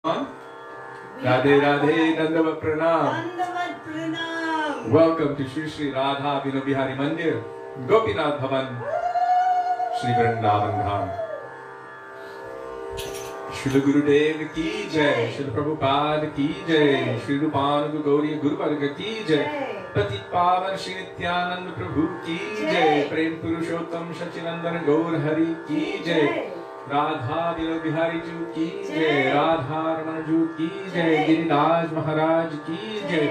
Radhe Radhe, Dandavat Pranam. Welcome to Shri Shri Radha Vinobihari Mandir, Gopinath Bhavan, Shri Vrindavan Dham. Srila Gurudev ki jai, Srila Prabhupada ki jai, Shri Rupanuga Gauriya Guru Varga ki jai, Patit Pavan Shri Nityananda Prabhu ki jai, Prem Purushottam Shachinandan Gaur Hari ki jai, Radha Vinobihari Ju ki jai, Radha Ramana Ju ki jai, Giriraj Maharaj ki jai,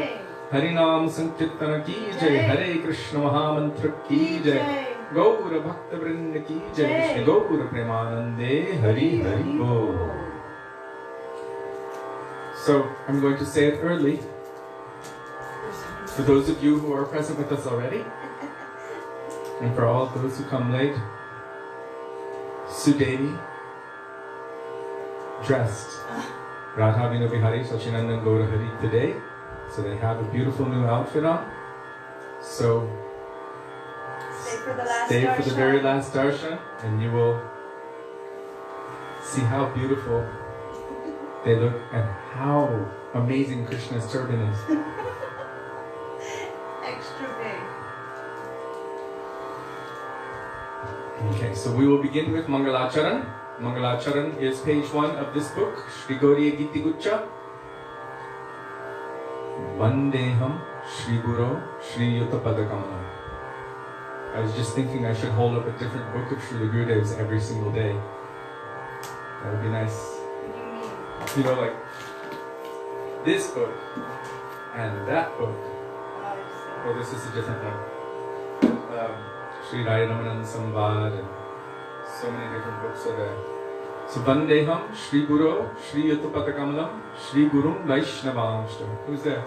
Harinam Sankirtana ki jai, Hare Krishna Mahamantra ki jai, Gaura Bhakta Vrinda ki jai, Shri Gaura Premanande Hari Hari Bol. So I'm going to say it early for those of you who are present with us already, and for all those who come late. Sudevi dressed Radha Vinobihari Sachinandan Gaura Hari today, so they have a beautiful new outfit on. So stay for the very last darshan, and you will see how beautiful they look and how amazing Krishna's turban is. Extra big. Okay, so we will begin with Mangalacharan. Mangalacharan is page 1 of this book, Shri Gauriya Giti Guccha. Vandeham Shri Guru Shri Yuttapada Kamala. I was just thinking I should hold up a different book of Srila Gurudev's every single day. That would be nice. You know, like this book and that book. Oh, this is a different one. Sri Ramanand Samvad and so many different books are there. So Vandeham Shri Guru Shri Yuttapada Kamalam Shri Guru Vaisnavamshta. Who's there?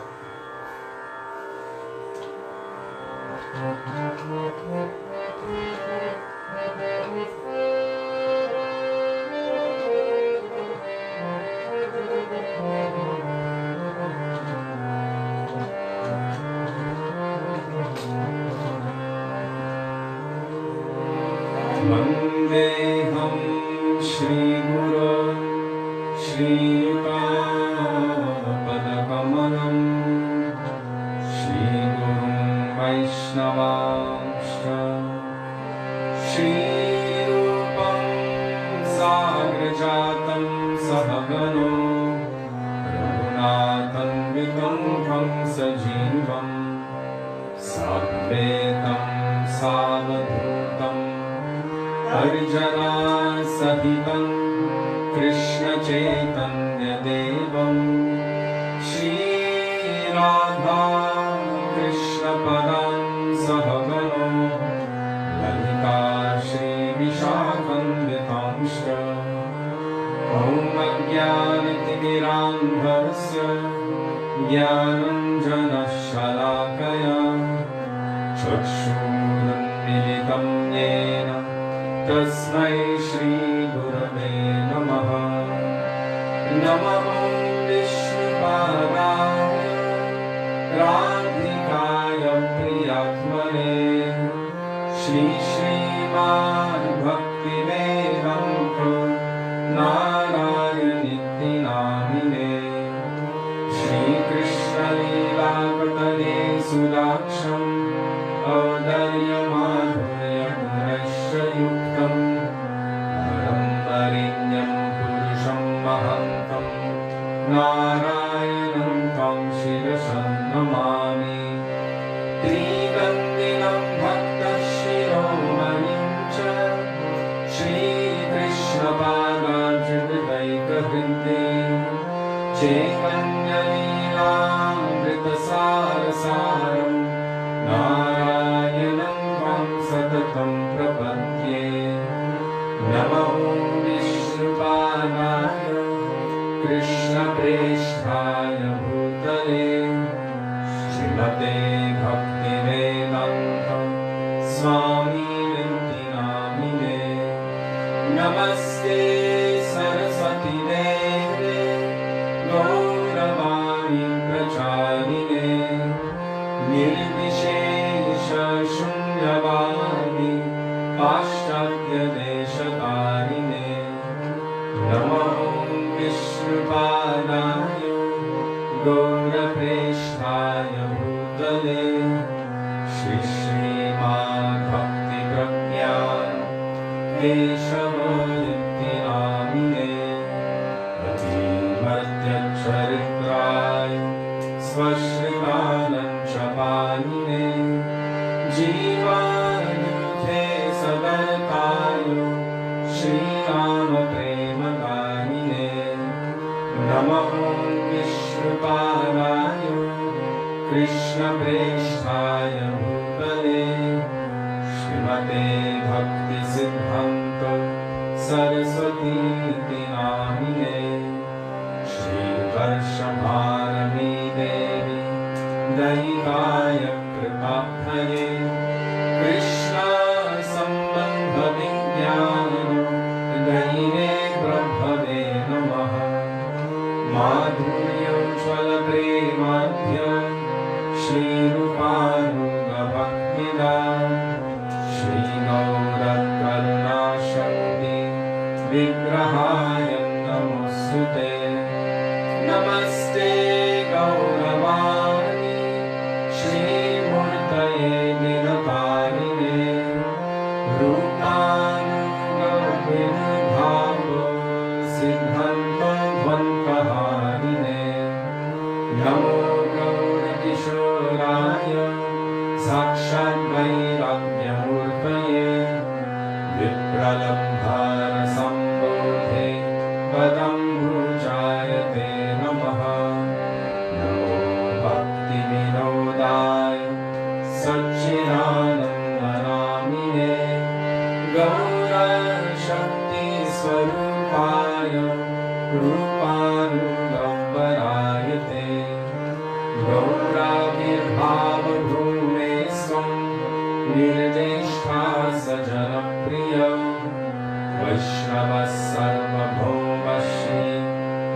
Vandeham Shri Guru Shri Yuttapada Kamalam Shri Guru Vaisnavamshta Shri Rupam Sagrajatam Sahagano Raghunatanvitam Tham Sajivam Sadvetam Savadhutam Arjana Sahitam Krishna Chaitanya Devam Shri Radha Krishna Padam Sahagano Lalita Shri Vishakhanditamshra Om Ajnanatimirandhasya Jnananjana Shalakaya Chakshurunmilitam Yena Tasmai Shri Gurave Namaha Namo Vishnupadaya Radhikaya Priyatmane Shri Srimad Bhaktivedanta Narayaniti Namine Shri Krishna Lila Patane Sudaksham Audalya Madhurya Gurasya Yuktam Marinyam Purusham Mahantam Narayanam Tam Shirasam Namami Trigandinam Bhakta Shiromanim Cha Shri Krishna Pada Jivadaika Vrinde Chaitanya Leela Amrita Sarasaram Narayanam Tam Satatam Prapadye Namo Vishnupadaya Krishna Presthaya Bhutale Srimate Bhaktivedanta Swami Vinti Namine Namaste Saraswati Deve Gauravani Pracharine Nirvishesha Shunyavadi Paschatya Deshatarine Namo Vishnupadaya Vishnupadaya Gaura Presthaya Bhutale Shri Srimad Bhakti Pragyan Keshava Nitya Namine Ati Madhya Charitraya Svashritanam Chapanine Jivanuthe Sadartayo Shri Rama Premaganine Namaho Vishnupadaya Krishna Presthaya Bhutale Srimate Bhakti Siddhanta Saraswati Namine Shri Varshabharami Devi Daikaya Kripabhaye Krishna Sambandha Vijnana Daine Prabhave Namaha Madhurya Jvala Premadhya Shri Rupanuga Bhaktida Shri Gaura Karuna Shakti Vigrahaya Namostute Namaste Gauravani Shri Murtaye Niraparine Rupanuga Vinbhava Siddhanta Dvantaharine Namo Gaura Kishoraya Sakshat Vairagyamurtaye Vipralambhara Sambodhe Padam Bhujayate Namaha Namo Bhakti Vinodaya Satchidanandanamine Gaura Shakti Swarupaya Rupanugambharayate Gaura Virbhava Bhume Swam Nirjeshta Sajanapriya Vaishnava Sarvabhauma Shri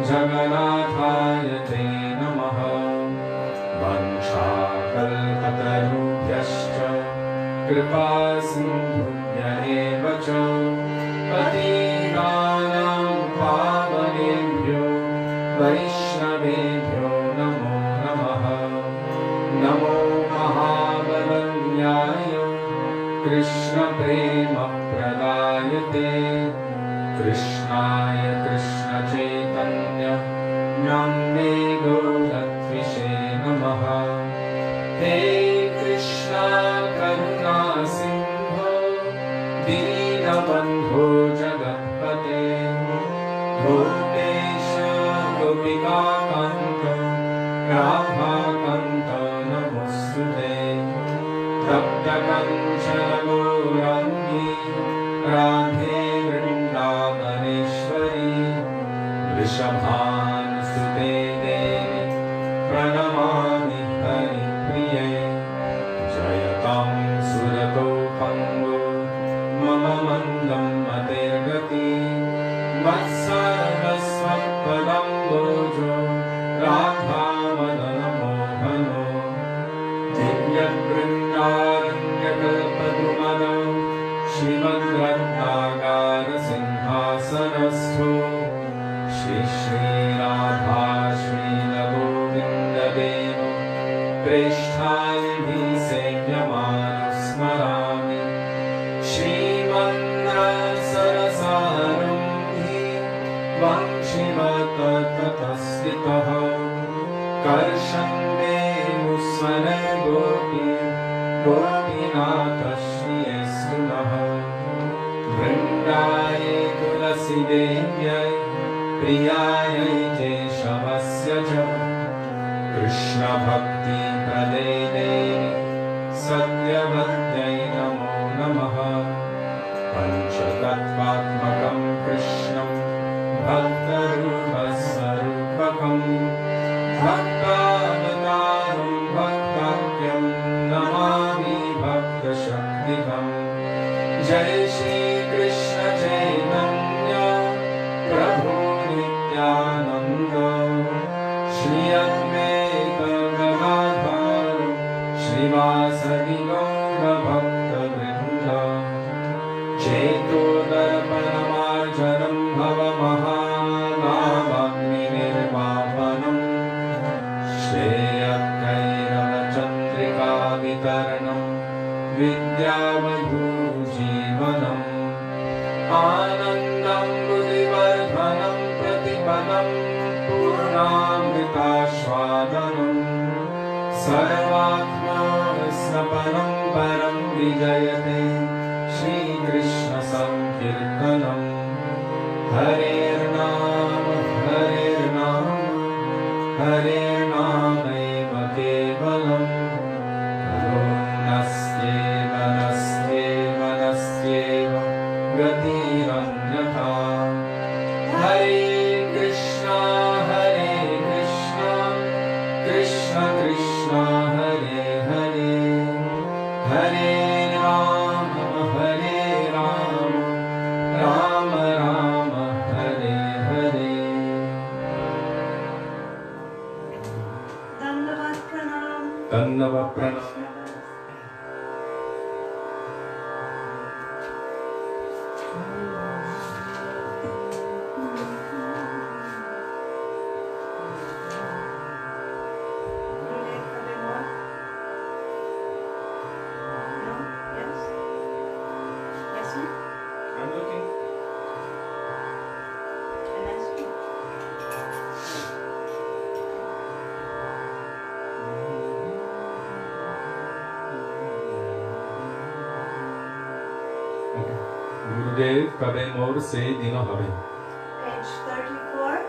Jaganathaya Te Namaha Vanchakalpatarubhyascha Kripa Sindhubhya eva cha Patitanam Pavanebhyo Vaishnavebhyo Namo Namaha Namo Mahabalanyaya Krishna Prema Pradayate Krishnaya Krishna Chaitanya Namne Gauratvise Namaha Hey Krishna Karuna Sindho Dinabandho Jagatpate Gopesha Gopika Kanta Radha Kanta Namostute Tapta Kanchana Gaurangi Radhe Vrindavaneshwari Vrishabhanusute Devi Pranamami Haripriye Jayatam Surato Pango Mama Mandam Matergati Vatsarvasvapadam Bojo Radha Madana Mohano Divyat Vrindaranya Shrimad Ratnagara Sinhasanastho Shri Shri Radha Srila Govinda Deva Presthayadhi Sevyamanu Smarami Shri Mandra Sarasarumhi Vanshivata Tatasvitaha Karshande Musvara Gopi Gopinatha Shri Esunaha Vrindaye Tulasi Devyai Priyaye Keshavasya Cha Krishna Bhakti Prade Devi Satyavadyai Namo Namaha Panchatattvatmakam Krishnam Bhaktarupasarupakam Bhaktavataram Bhaktakyam Namami Bhakta Shaktikam Jai Shri Krishna Chaitanya Prabhu Nityananda Shri Advaita Gadadhar Srivasadi Gaura Bhakta Vrinda Cheto Darpanamarjanam Bhava Mahanavagni Nirvana Amritashvadanam Sarvatma Snapanam Param Vijayate Shri Krishna Sankirtanam Harer Nam Harer Nam Harer Nam Eva Kevalam Nastyeva Nastyeva Nastyeva Gatiranyatha Hare Krishna Krishna Krishna Hare Hare Hare Rama Rama Rama Hare Hare. Dandavat Pranam. Dandavat Pranam. Gurudev kabe mor se dino habe. Page 34,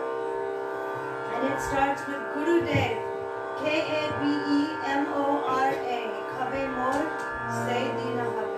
and it starts with Gurudev, K-A-B-E-M-O-R-A, kabe mor se dina habe.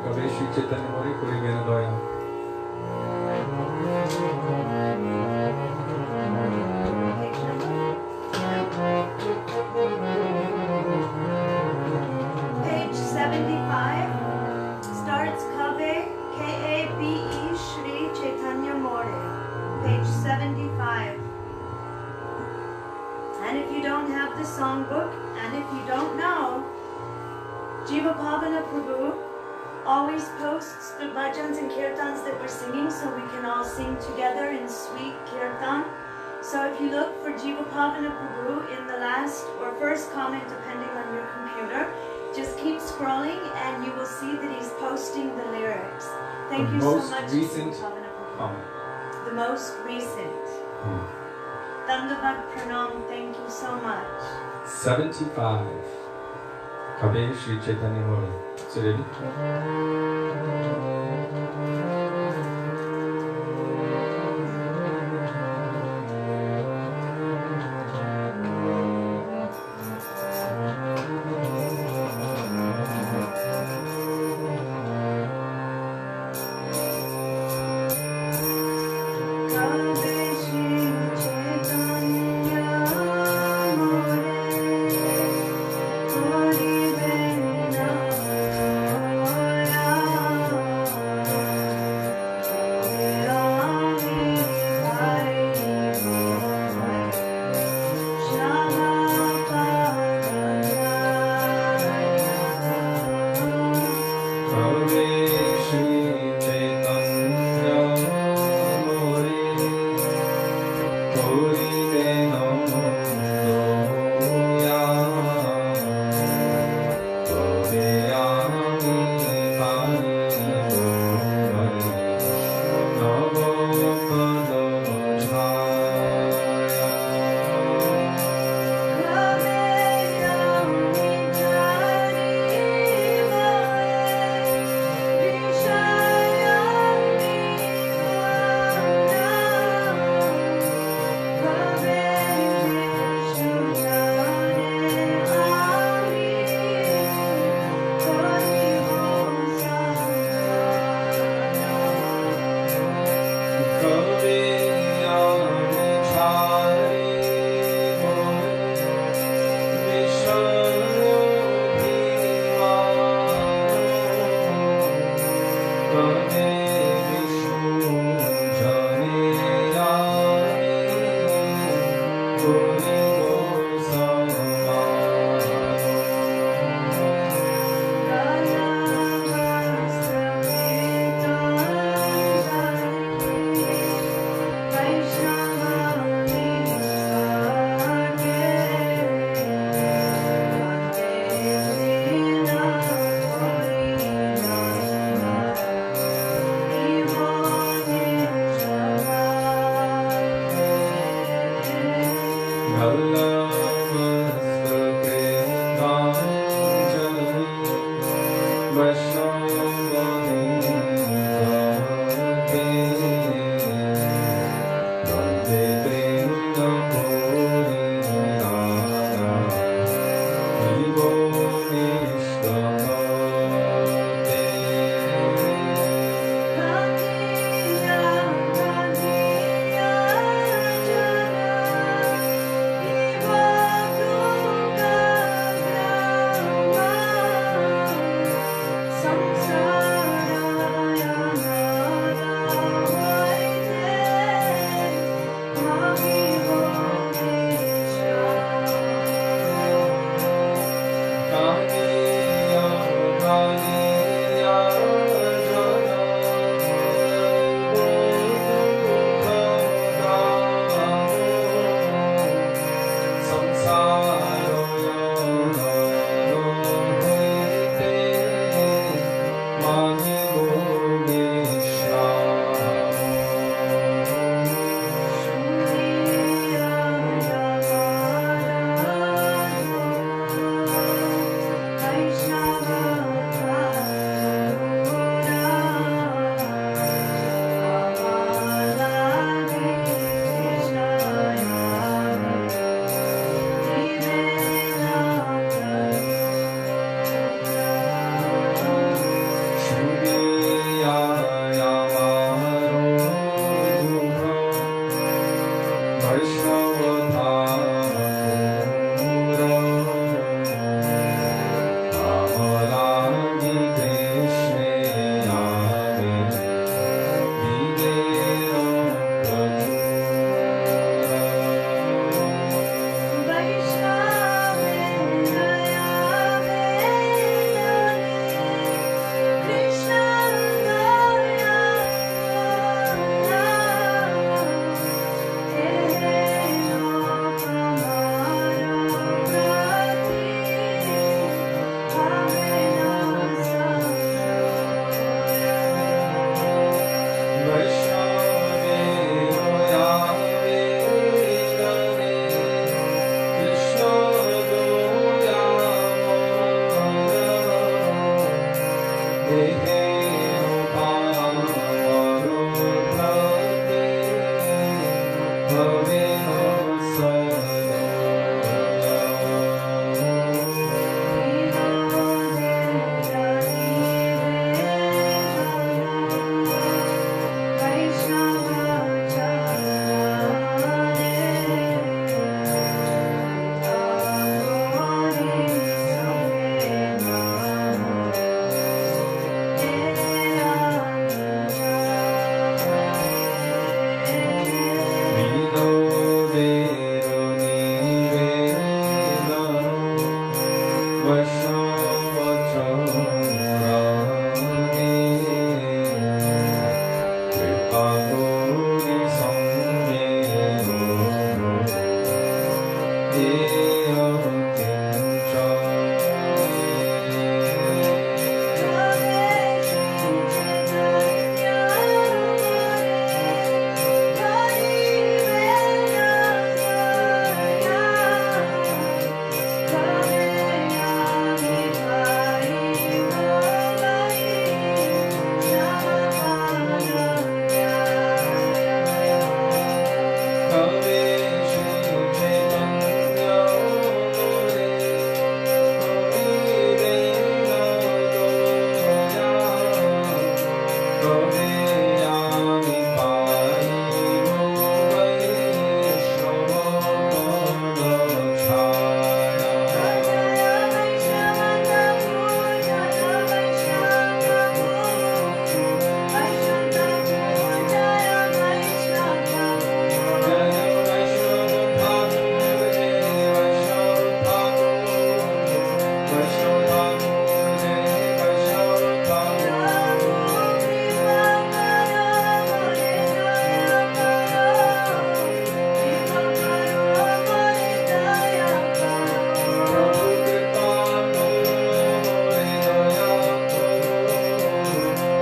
कवे श्री चैतन्य मोरे करिबे ना दया Page 75 starts Kabe, K-A-B-E, Shri Chaitanya More. Page 75. And if you don't have the songbook, and if you don't know, Jiva Pavana Prabhu always posts the bhajans and kirtans that we're singing so we can all sing together in sweet kirtan. So if you look for Jiva Pavana Prabhu in the last or first comment depending on your computer, just keep scrolling and you will see that he's posting the lyrics. Thank you so much, recent Jiva Pavana Prabhu. comment. The most recent. Dandavad Pranam, thank you so much. 75 कवे श्री चैतन्य मोरे Sudevi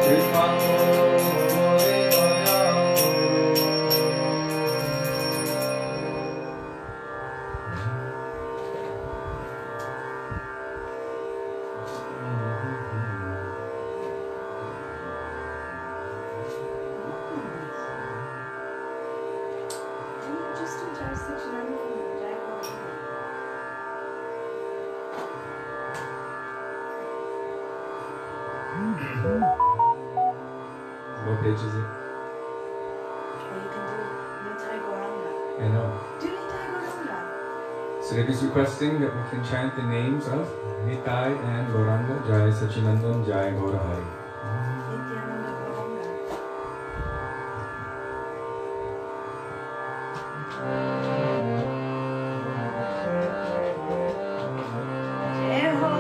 Kripa Kore Daya Just enjoy such an What page is it? Or you can do Nitai Gauranga. I know. Do Nitai Gauranga. Sudevi is requesting that we can chant the names of Nitai and Gauranga. Jai Sachinandan, Jai Gaurahari. Nityananda Gauranga. Jai Ho.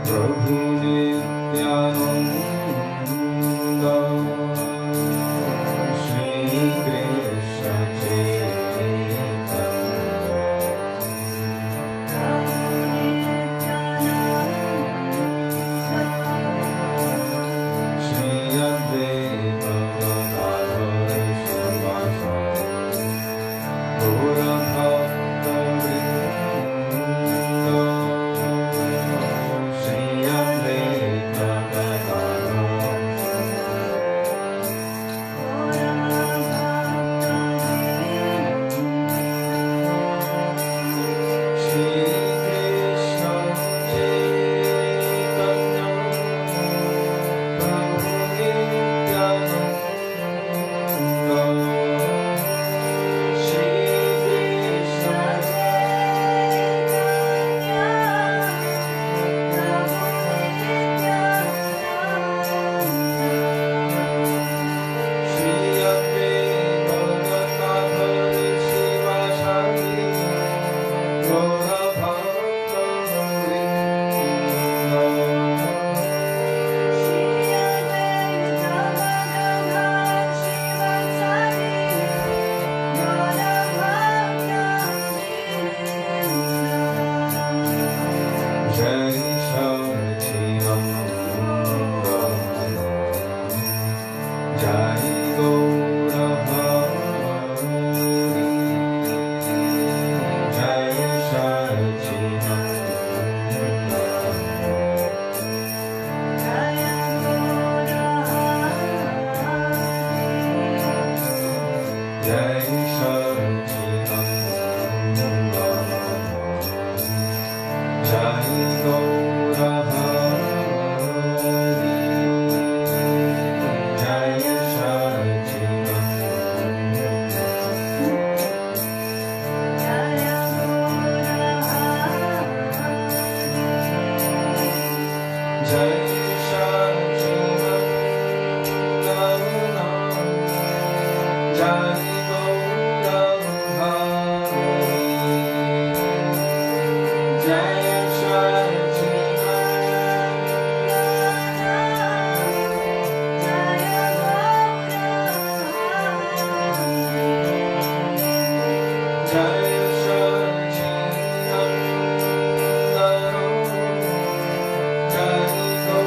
Prabhu Nityananda Shri Krishna Chaitanya Shri Advaita Gadadhara Srivasadi Gaura Bhakta Vrinda Shri Advaita Gadadhara Shri Krishna Chaitanya Prabhu Nityananda Shri Krishna Shri Advaita Gadadhara Srivasadi Gaura Bhakta Vrinda Jai Sachinanda Jai Gaurahari Jai Sachinanda Jai Sachinanda Jai Gaurahari Jai Sachinanda Jai Sachinanda Jai Gaurahari Jai Jai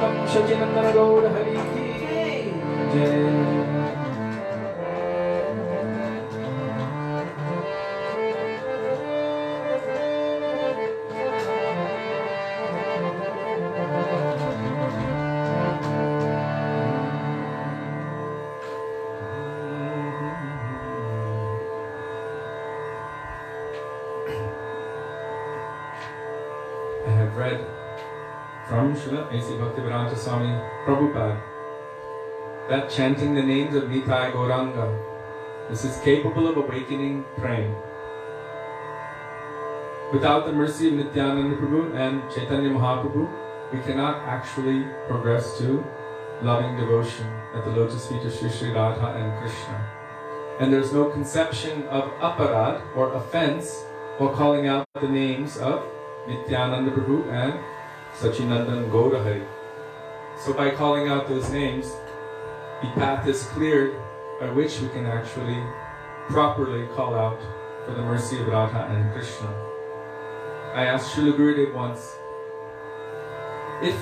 Purushottam Shachinandana Gaur Hari Ki Jai. Read from Srila Bhaktivedanta Swami Prabhupada that chanting the names of Nitai Gauranga, this is capable of awakening prema. Without the mercy of Nityananda Prabhu and Chaitanya Mahaprabhu, we cannot actually progress to loving devotion at the lotus feet of Sri Sri Radha and Krishna. And there's no conception of aparad or offense while calling out the names of Nityananda Prabhu and Sachinandan Gaurahari. So by calling out those names, the path is cleared by which we can actually properly call out for the mercy of Radha and Krishna. I asked Srila Gurudev once, if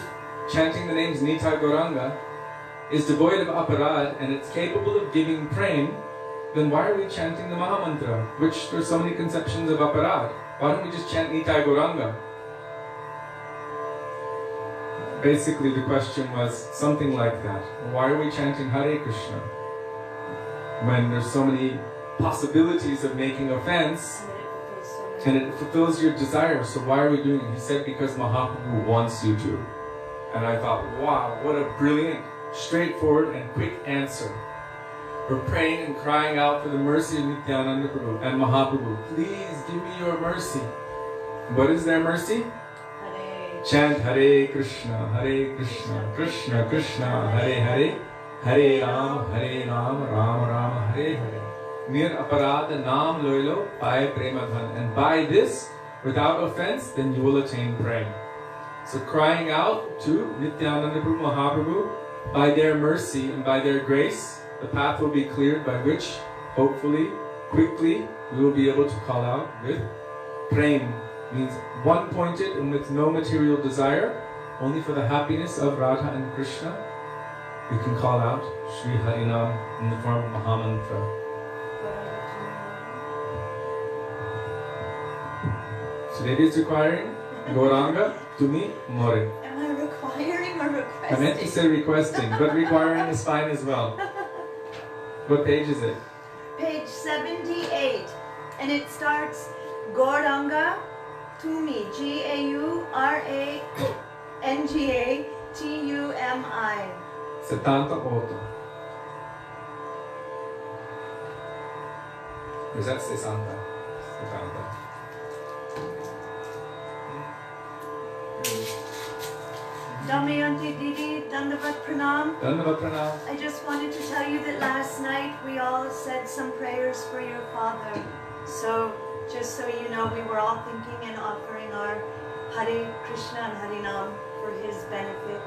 chanting the names Nitai Gauranga is devoid of aparad and it's capable of giving prema, then why are we chanting the Mahamantra, which there's so many conceptions of aparad? Why don't we just chant Nitai Gauranga? Basically, the question was something like that. Why are we chanting Hare Krishna when there's so many possibilities of making offense and it fulfills your desire? So why are we doing it? He said, because Mahaprabhu wants you to. And I thought, wow, what a brilliant, straightforward and quick answer. We're praying and crying out for the mercy of Nityananda Prabhu and Mahaprabhu. Please give me your mercy. What is their mercy? Hare. Chant Hare Krishna, Krishna Krishna, Hare Hare, Hare Ram, Ram Ram, Hare Hare. Nir aparad naam loilo pai premadhan. And by this, without offense, then you will attain prema. So crying out to Nityananda Prabhu, Mahaprabhu, by their mercy and by their grace, the path will be cleared by which, hopefully, quickly, we will be able to call out with prema. Means one-pointed and with no material desire, only for the happiness of Radha and Krishna, we can call out Shri Harinam in the form of Mahamantra. Sudevi is requiring Gauranga Tumi More. Am I requiring or requesting? I meant to say requesting, but requiring is fine as well. What page is it? Page 78. And it starts Gauranga Tumi, Gauranga Tumi. 78. Is that 60? 70. Damayanti Didi, Dandavat Pranam. Dandavat Pranam. I just wanted to tell you that last night we all said some prayers for your father. So, just so you know, we were all thinking and offering our Hare Krishna and Harinam for his benefit.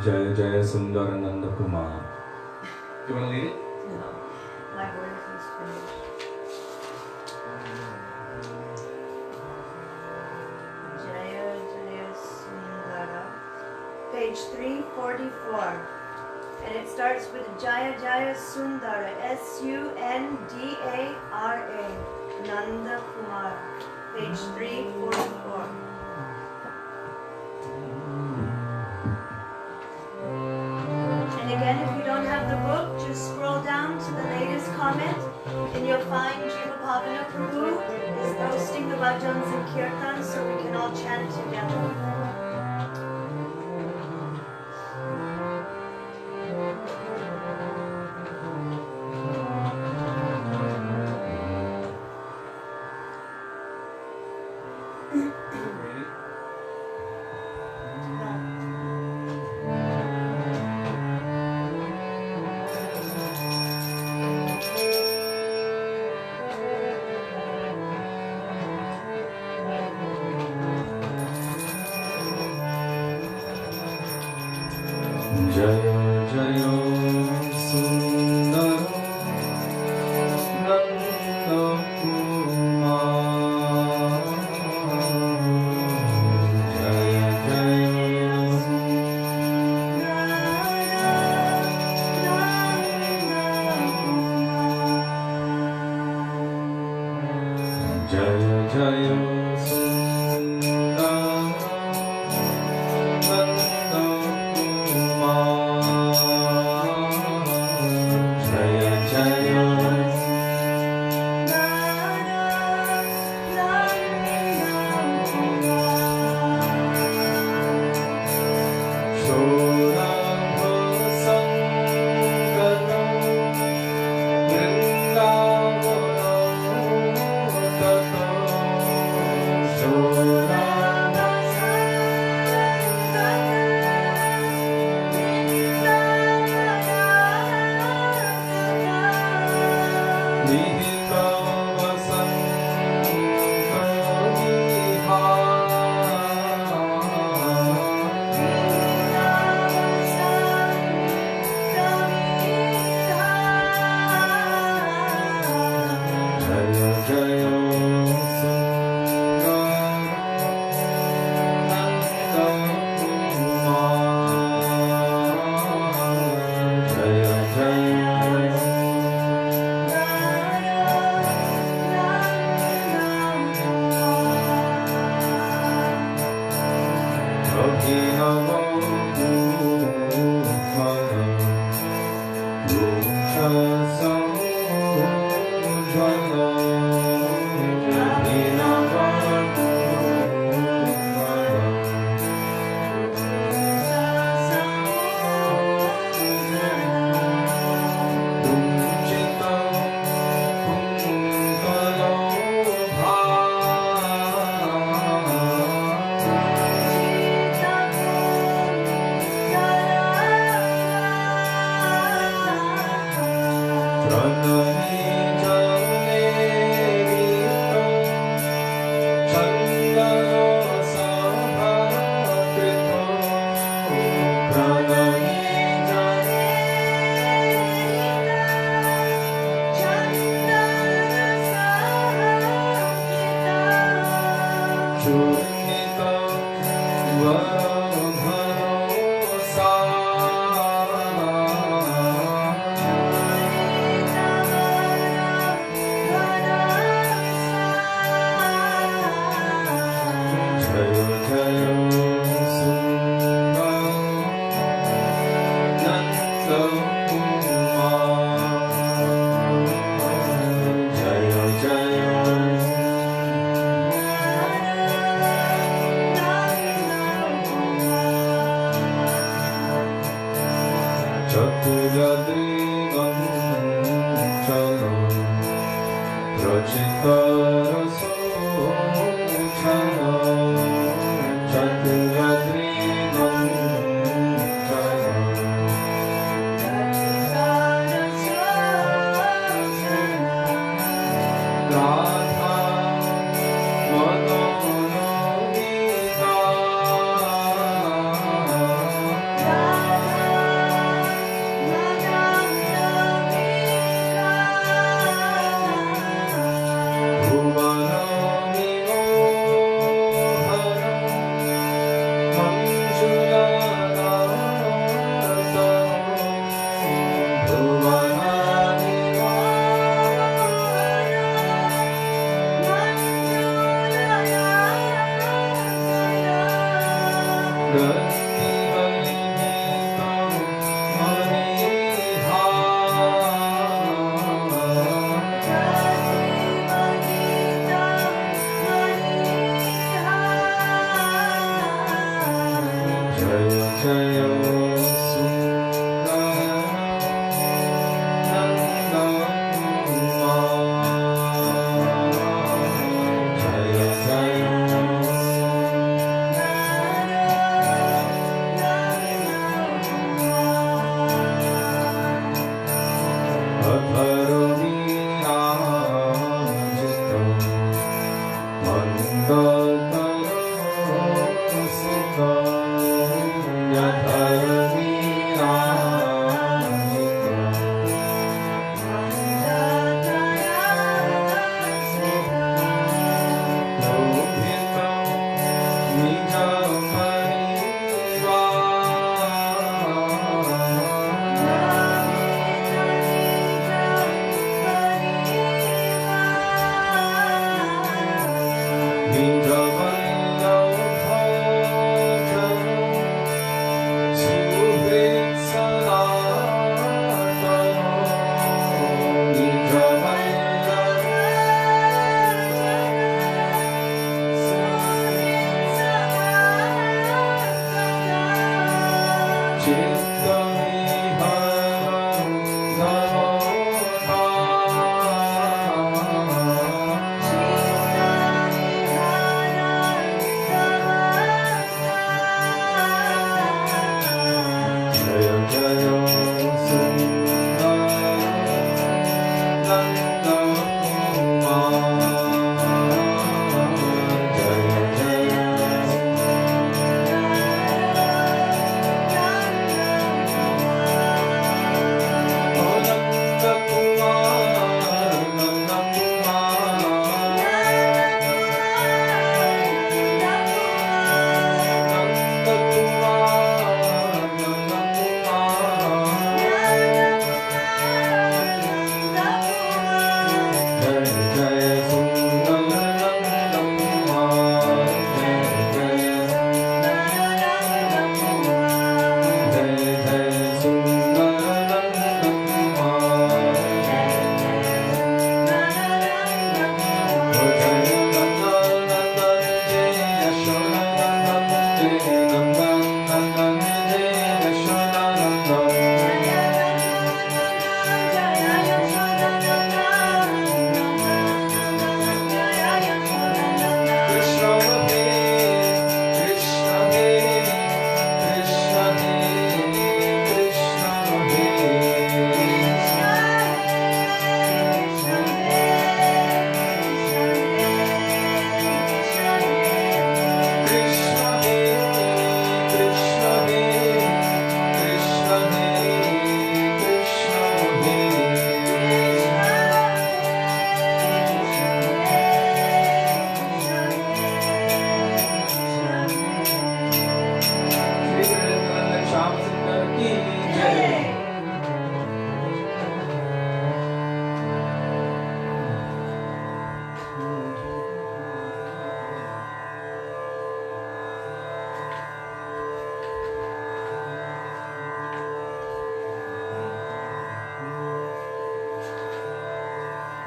Jaya Jaya Sundara Nanda Kumar. You want to lead it? No, my voice is finished. Jaya Jaya Sundara, page 344, and it starts with Jaya Jaya Sundara, Sundara, Nanda Kumar, page 344. Again, if you don't have the book, just scroll down to the latest comment and you'll find Jiva Bhavana Prabhu is posting the bhajans and kirtans so we can all chant together.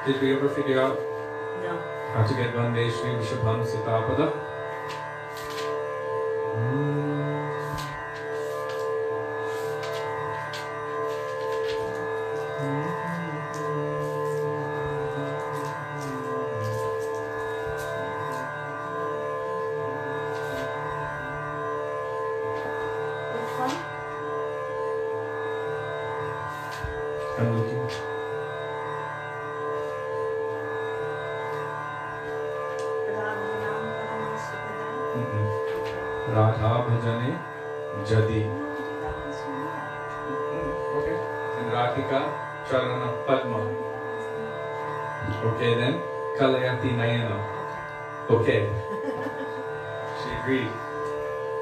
Did we ever figure out No. how to get Vande Shri Vishabham Sitapada? I'm looking. Radha Bhajane Jadi. Okay. And Radhika Charana Padma. Okay then. Kalayati Nayana. Okay. She agreed.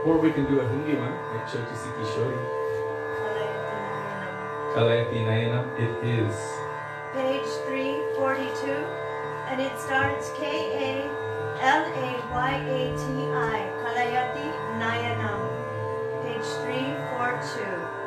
Or we can do a Hindi one, like Choti Si Kishori. Kalayati Nayana. It is. Page 342, and it starts Kalayati. Kalayati Nayanam. Page 342.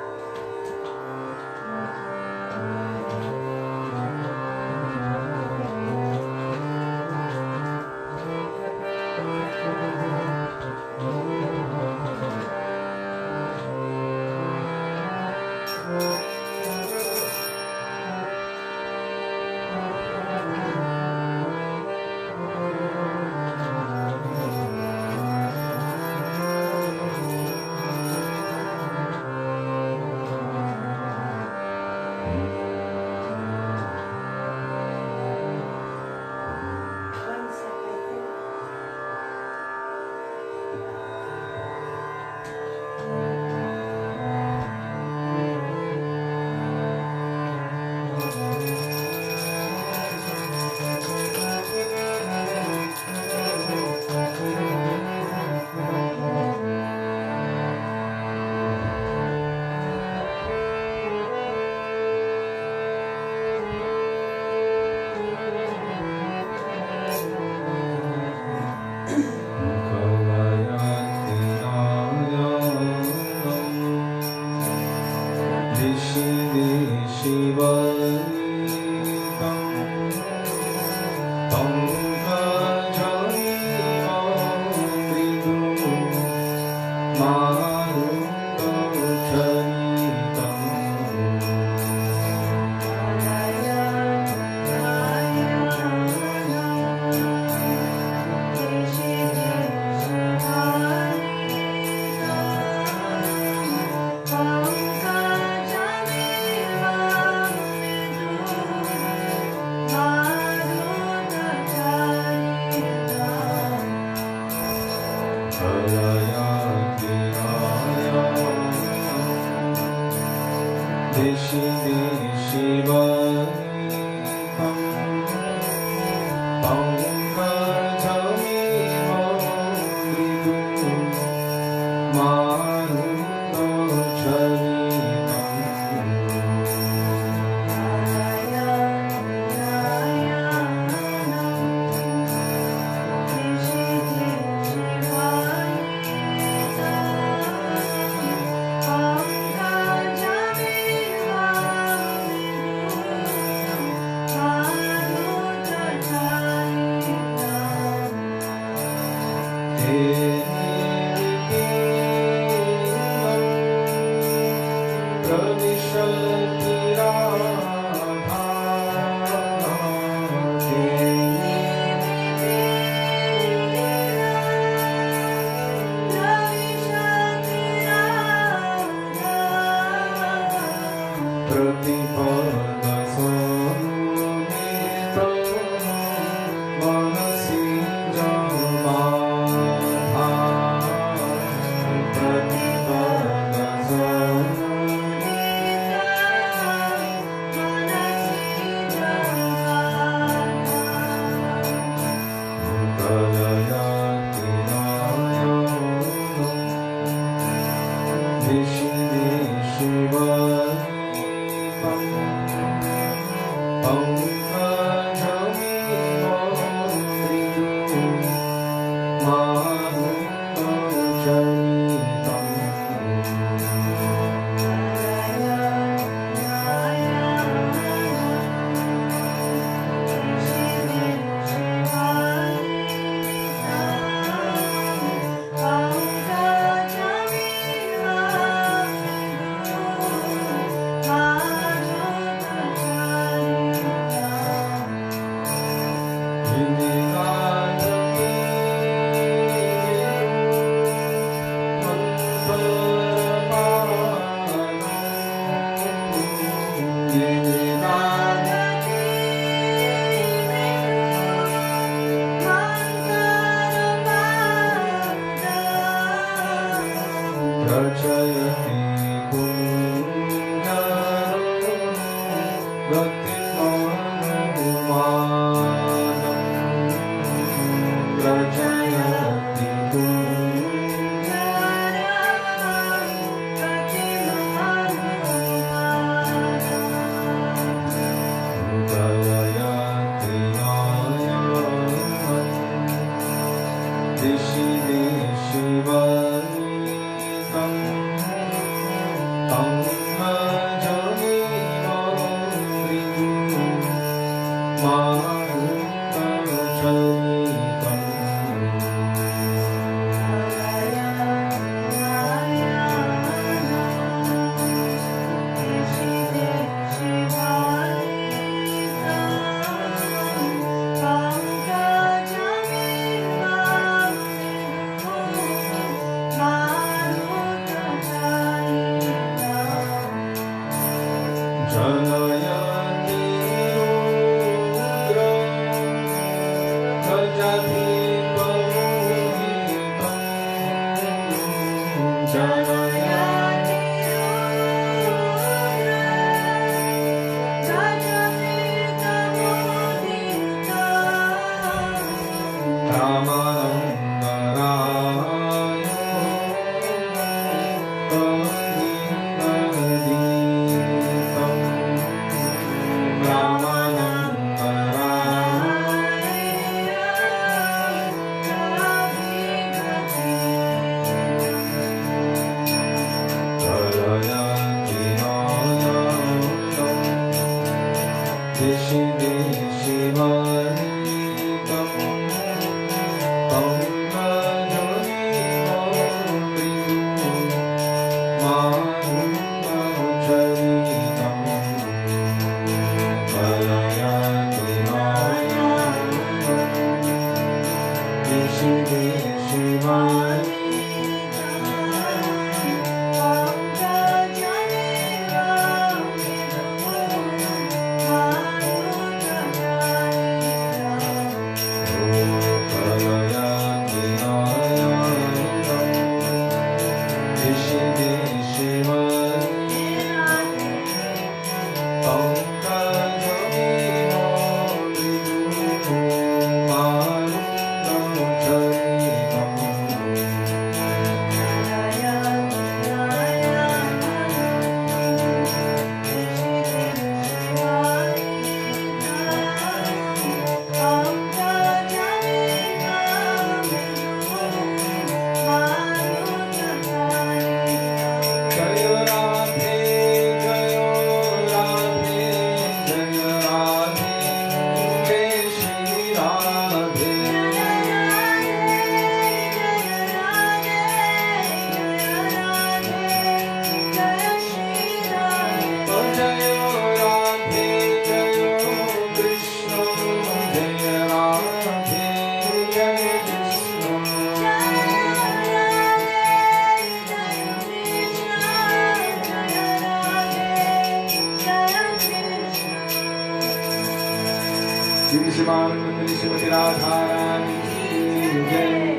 Shri Shivanand Shrimati Radharani ki jai.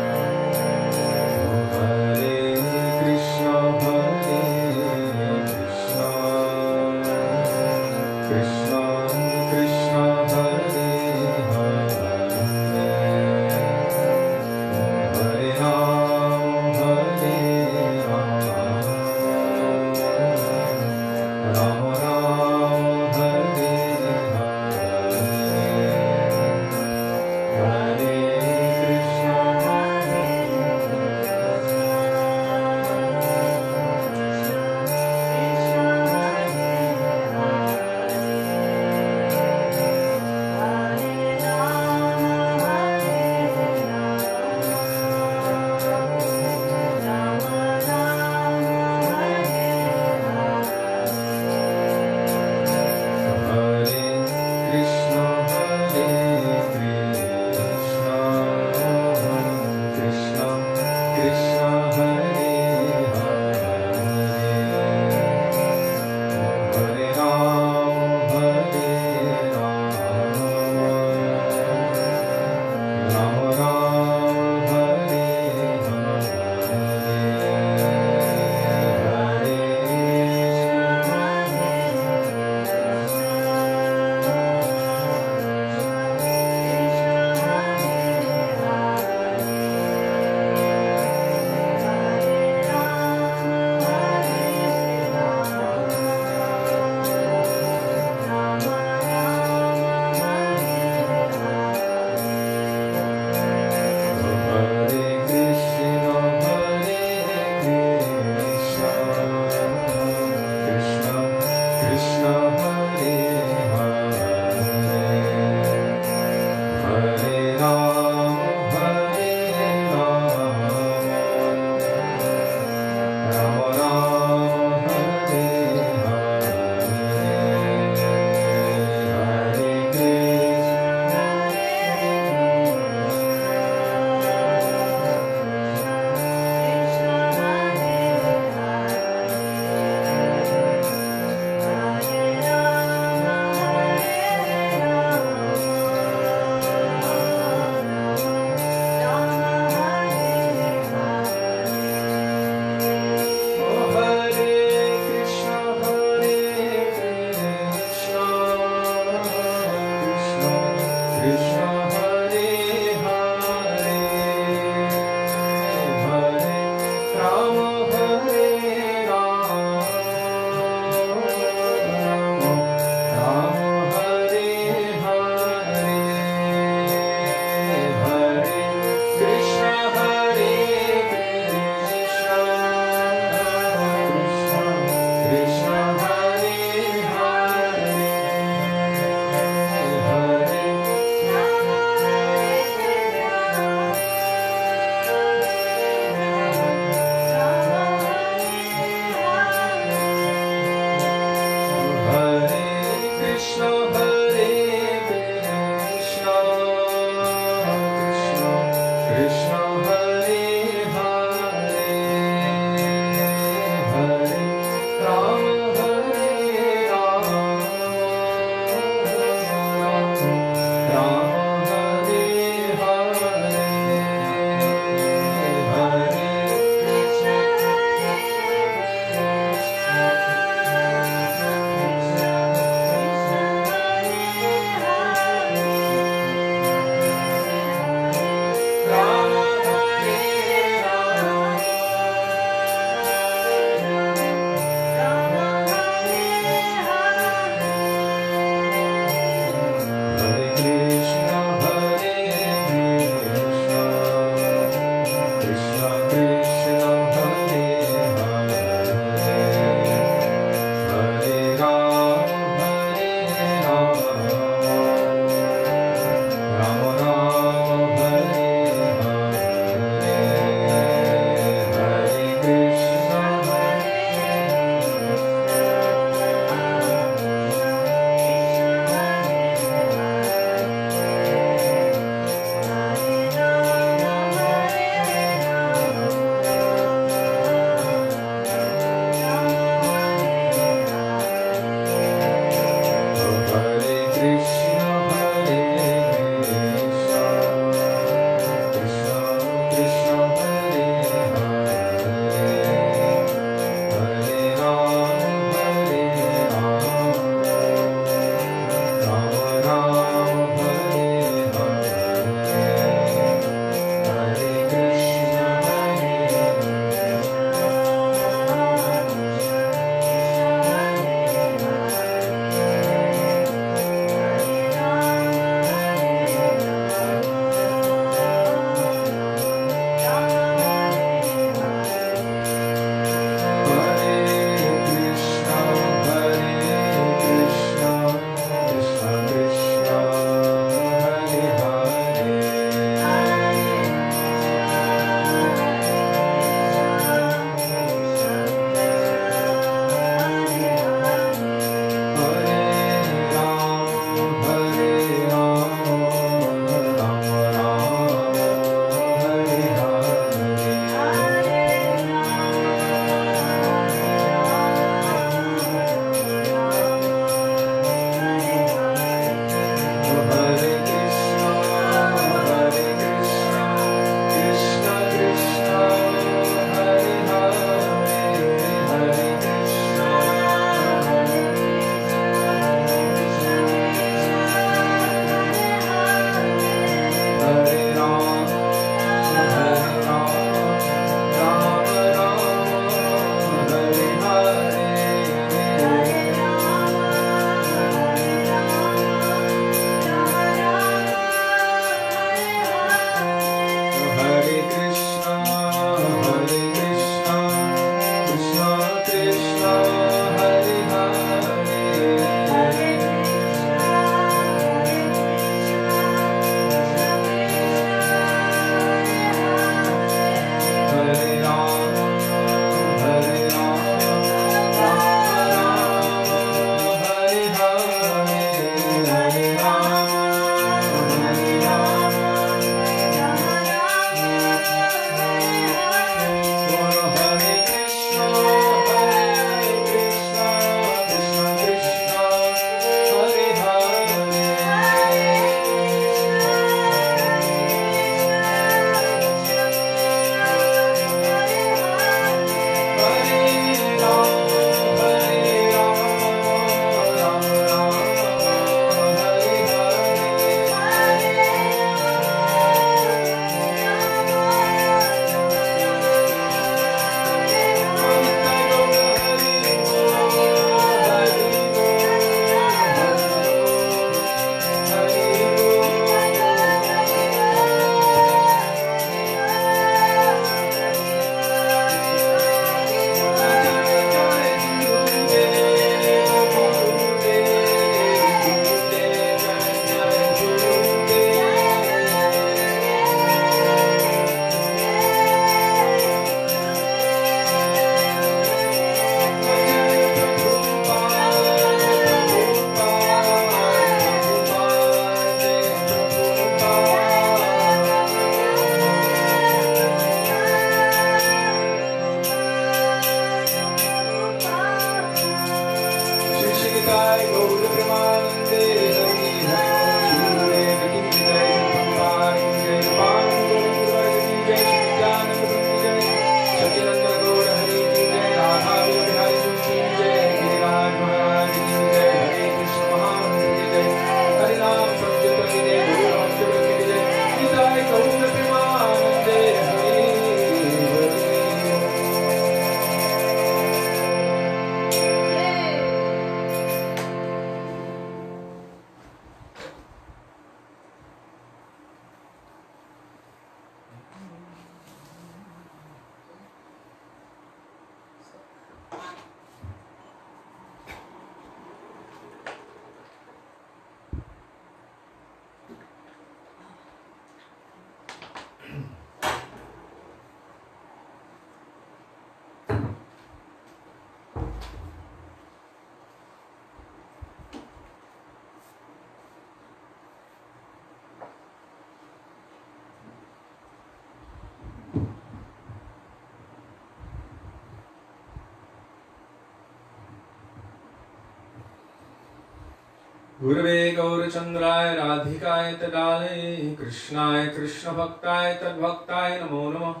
Gurave Gaurachandraya Radhikaya Tadale Krishnaya Krishna Bhaktaye Tadbhaktaye Namo Namah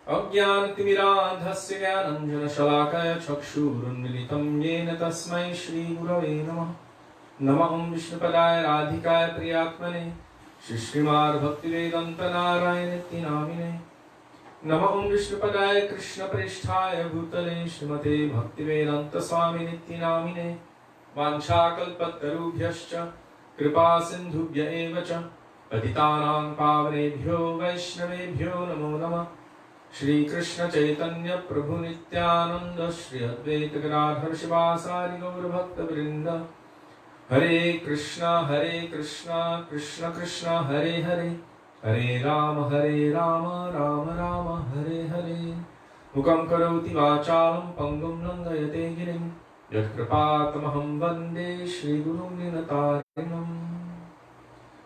Ajnanatimirandhasya Jnananjana Shalakaya Chakshurunmilitam Yena Tasmai Shri Gurave Namah Namah Vishnupadaya Radhikaya Priyatmane Srimad Bhaktivedanta Narayaniti Namine Namah Vishnupadaya Krishna Pristhaya Bhutale Srimate Bhaktivedanta Swaminiti Namine Vanchakalpatarubhyascha Kripa Sindhubhya Evacha Patitanang Pavanebhyo Vaishnavebhyo Namo Namah Shri Krishna Chaitanya Prabhu Nityananda Shri Advaita Gadadhar Shivasari Gaura Bhakta Vrinda Hare Krishna Krishna Krishna Hare Hare Hare Rama Rama Rama Hare Hare Mukam Karoti Vachalam Pangam Nandayate Girim Yatkrapatamaham Vande Shri Guru Ninatarinam.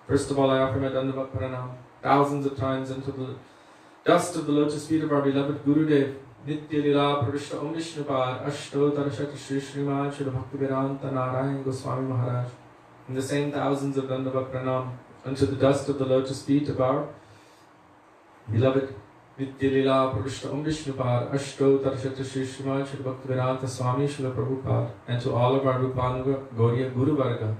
First of all, I offer my Dandavat Pranam thousands of times into the dust of the lotus feet of our beloved Gurudev, Nitya Lila Pravishta Om Vishnupad, astottara Shri Srimad Srila Bhaktivedanta Narayan Goswami Maharaja. And the same thousands of Dandavat Pranam unto the dust of the lotus feet of our beloved Nitya Lila Pravishta Om Vishnupad, astottara Shri Srimad Srila Bhaktivedanta Swami Srila Prabhupada, and to all of our Rupanuga Gauriya Guru Varga,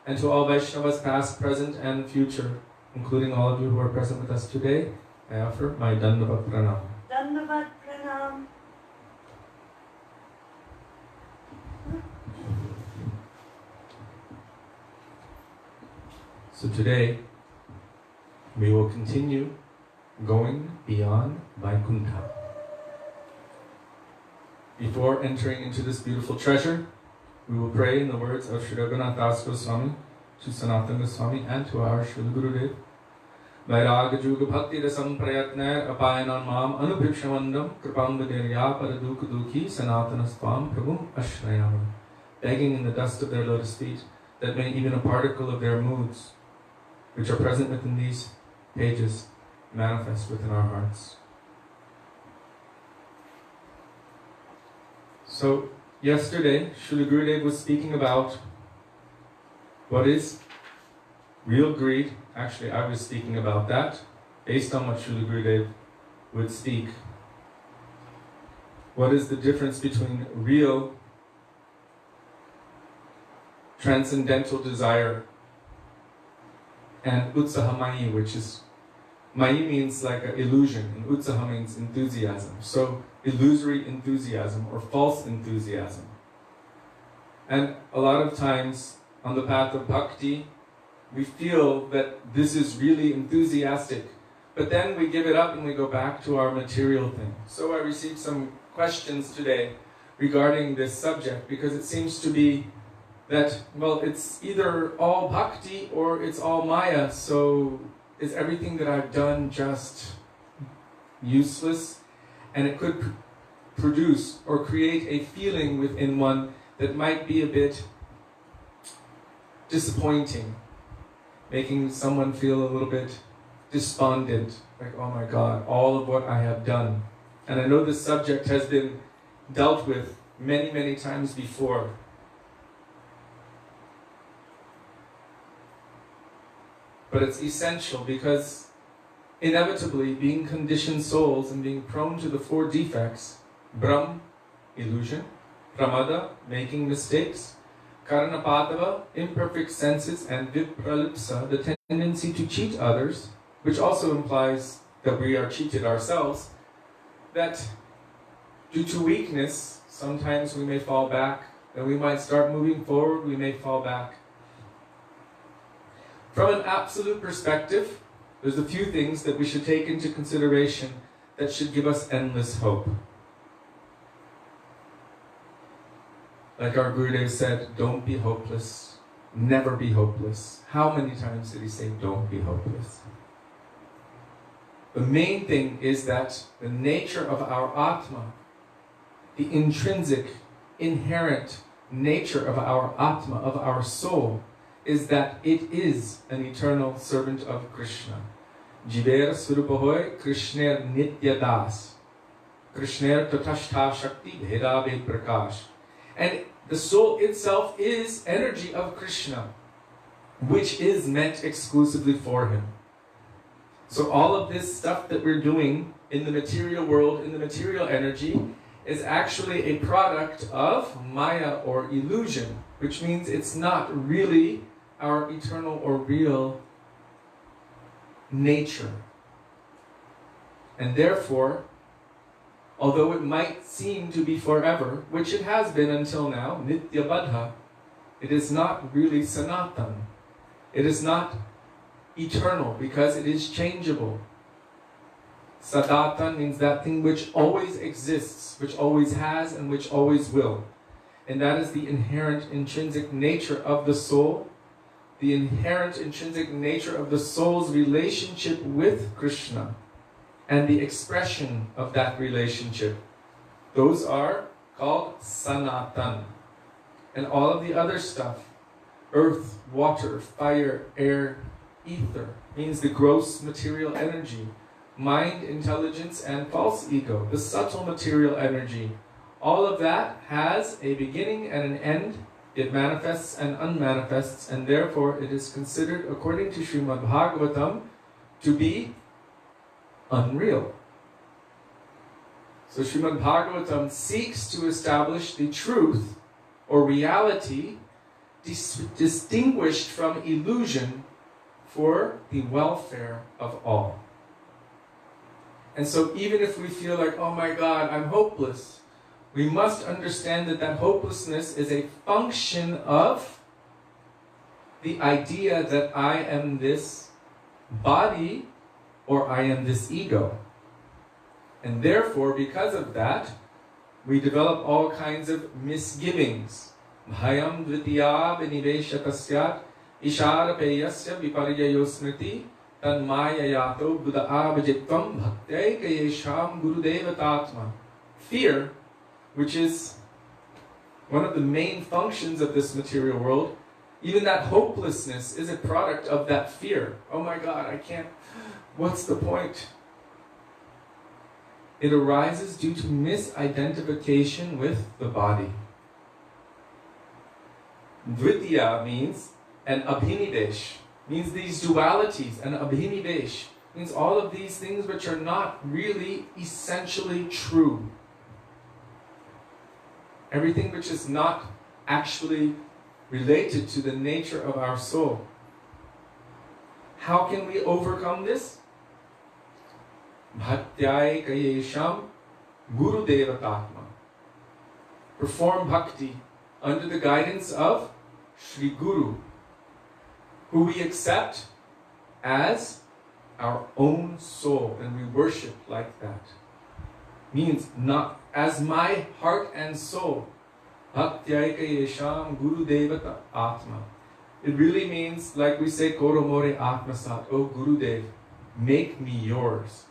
and to all Vaishnavas past, present, and future, including all of you who are present with us today, I offer my Dandavat Pranam. Dandavat Pranam. So today, we will continue going beyond Vaikuntha. Before entering into this beautiful treasure, we will pray in the words of Sri Raghunath Das Goswami, to Sanatan Goswami, and to our Srila Gurudev. Vairagya Juga Bhakti Rasam Prayatnair Apayanam Mam Anubhikshamandam Kripam Vidirya Paraduk Dukhi Sanatanastvam Prabhum Ashrayama. Begging in the dust of their lotus feet that may even a particle of their moods, which are present within these pages, manifest within our hearts. So, yesterday, Srila Gurudev was speaking about what is real greed. Actually, I was speaking about that, based on what Srila Gurudev would speak. What is the difference between real transcendental desire and utsahamai, which is, mai means like an illusion, and utsaha means enthusiasm. So, illusory enthusiasm or false enthusiasm. And a lot of times, on the path of bhakti, we feel that this is really enthusiastic, but then we give it up and we go back to our material thing. So I received some questions today regarding this subject, because it seems to be that, well, it's either all bhakti or it's all maya, so is everything that I've done just useless? And it could produce or create a feeling within one that might be a bit disappointing, making someone feel a little bit despondent, like, oh my God, all of what I have done. And I know this subject has been dealt with many, many times before. But it's essential, because inevitably, being conditioned souls and being prone to the four defects, Brahm, illusion, Pramada, making mistakes, Karanapatava, imperfect senses, and Vipralipsa, the tendency to cheat others, which also implies that we are cheated ourselves, that due to weakness, sometimes we may fall back, and we might start moving forward, we may fall back. From an absolute perspective, there's a few things that we should take into consideration that should give us endless hope. Like our Gurudev said, don't be hopeless, never be hopeless. How many times did he say, don't be hopeless? The main thing is that the nature of our Atma, the intrinsic, inherent nature of our Atma, of our soul, is that it is an eternal servant of Krishna. Jiver Surupahoy Krishner Nitya Das. Krishner Tatashta Shakti Bheda Ved Prakash. And the soul itself is energy of Krishna, which is meant exclusively for him. So all of this stuff that we're doing in the material world, in the material energy, is actually a product of Maya or illusion, which means it's not really our eternal or real nature. And therefore, although it might seem to be forever, which it has been until now, Nitya Baddha, it is not really Sanatan. It is not eternal because it is changeable. Sanatan means that thing which always exists, which always has, and which always will. And that is the inherent intrinsic nature of the soul, the inherent intrinsic nature of the soul's relationship with Krishna, and the expression of that relationship. Those are called Sanatan. And all of the other stuff, earth, water, fire, air, ether, means the gross material energy, mind, intelligence, and false ego, the subtle material energy. All of that has a beginning and an end. It manifests and unmanifests, and therefore it is considered, according to Srimad Bhagavatam, to be unreal. So Srimad Bhagavatam seeks to establish the truth or reality distinguished from illusion for the welfare of all. And so even if we feel like, oh my God, I'm hopeless, we must understand that that hopelessness is a function of the idea that I am this body or I am this ego. And therefore, because of that, we develop all kinds of misgivings. Bhayam dvitiya viniveshatasya isharapeyasya viparyayo smriti tanmayayato buddha abhajitvam bhaktyekayesham Gurudeva tatma. Fear, which is one of the main functions of this material world, even that hopelessness is a product of that fear. Oh my God, I can't, what's the point? It arises due to misidentification with the body. Dvitiya means an abhinivesh, means these dualities, an abhinivesh, means all of these things which are not really essentially true. Everything which is not actually related to the nature of our soul. How can we overcome this? Bhaktyaye kayesham Gurudeva tatma. Perform bhakti under the guidance of Sri Guru, who we accept as our own soul, and we worship like that. Means not as my heart and soul. Bhaktyaye kayesham Gurudeva atma. It really means, like we say, Koromore atmasat, oh Gurudev, make me yours.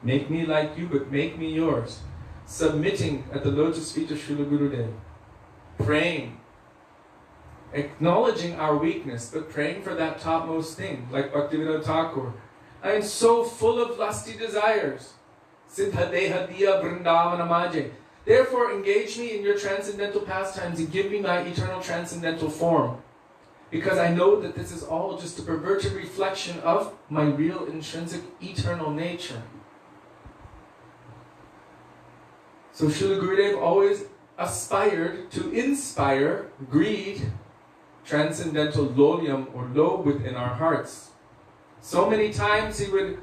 Make me like you, but make me yours. Submitting at the lotus feet of Srila Gurudev. Praying. Acknowledging our weakness, but praying for that topmost thing. Like Bhaktivedanta Thakur. I am so full of lusty desires. Siddha deha diya vrindavana maje. Therefore engage me in your transcendental pastimes and give me my eternal transcendental form. Because I know that this is all just a perverted reflection of my real intrinsic eternal nature. So Srila Gurudev always aspired to inspire greed, transcendental lolyam or lobe within our hearts. So many times he would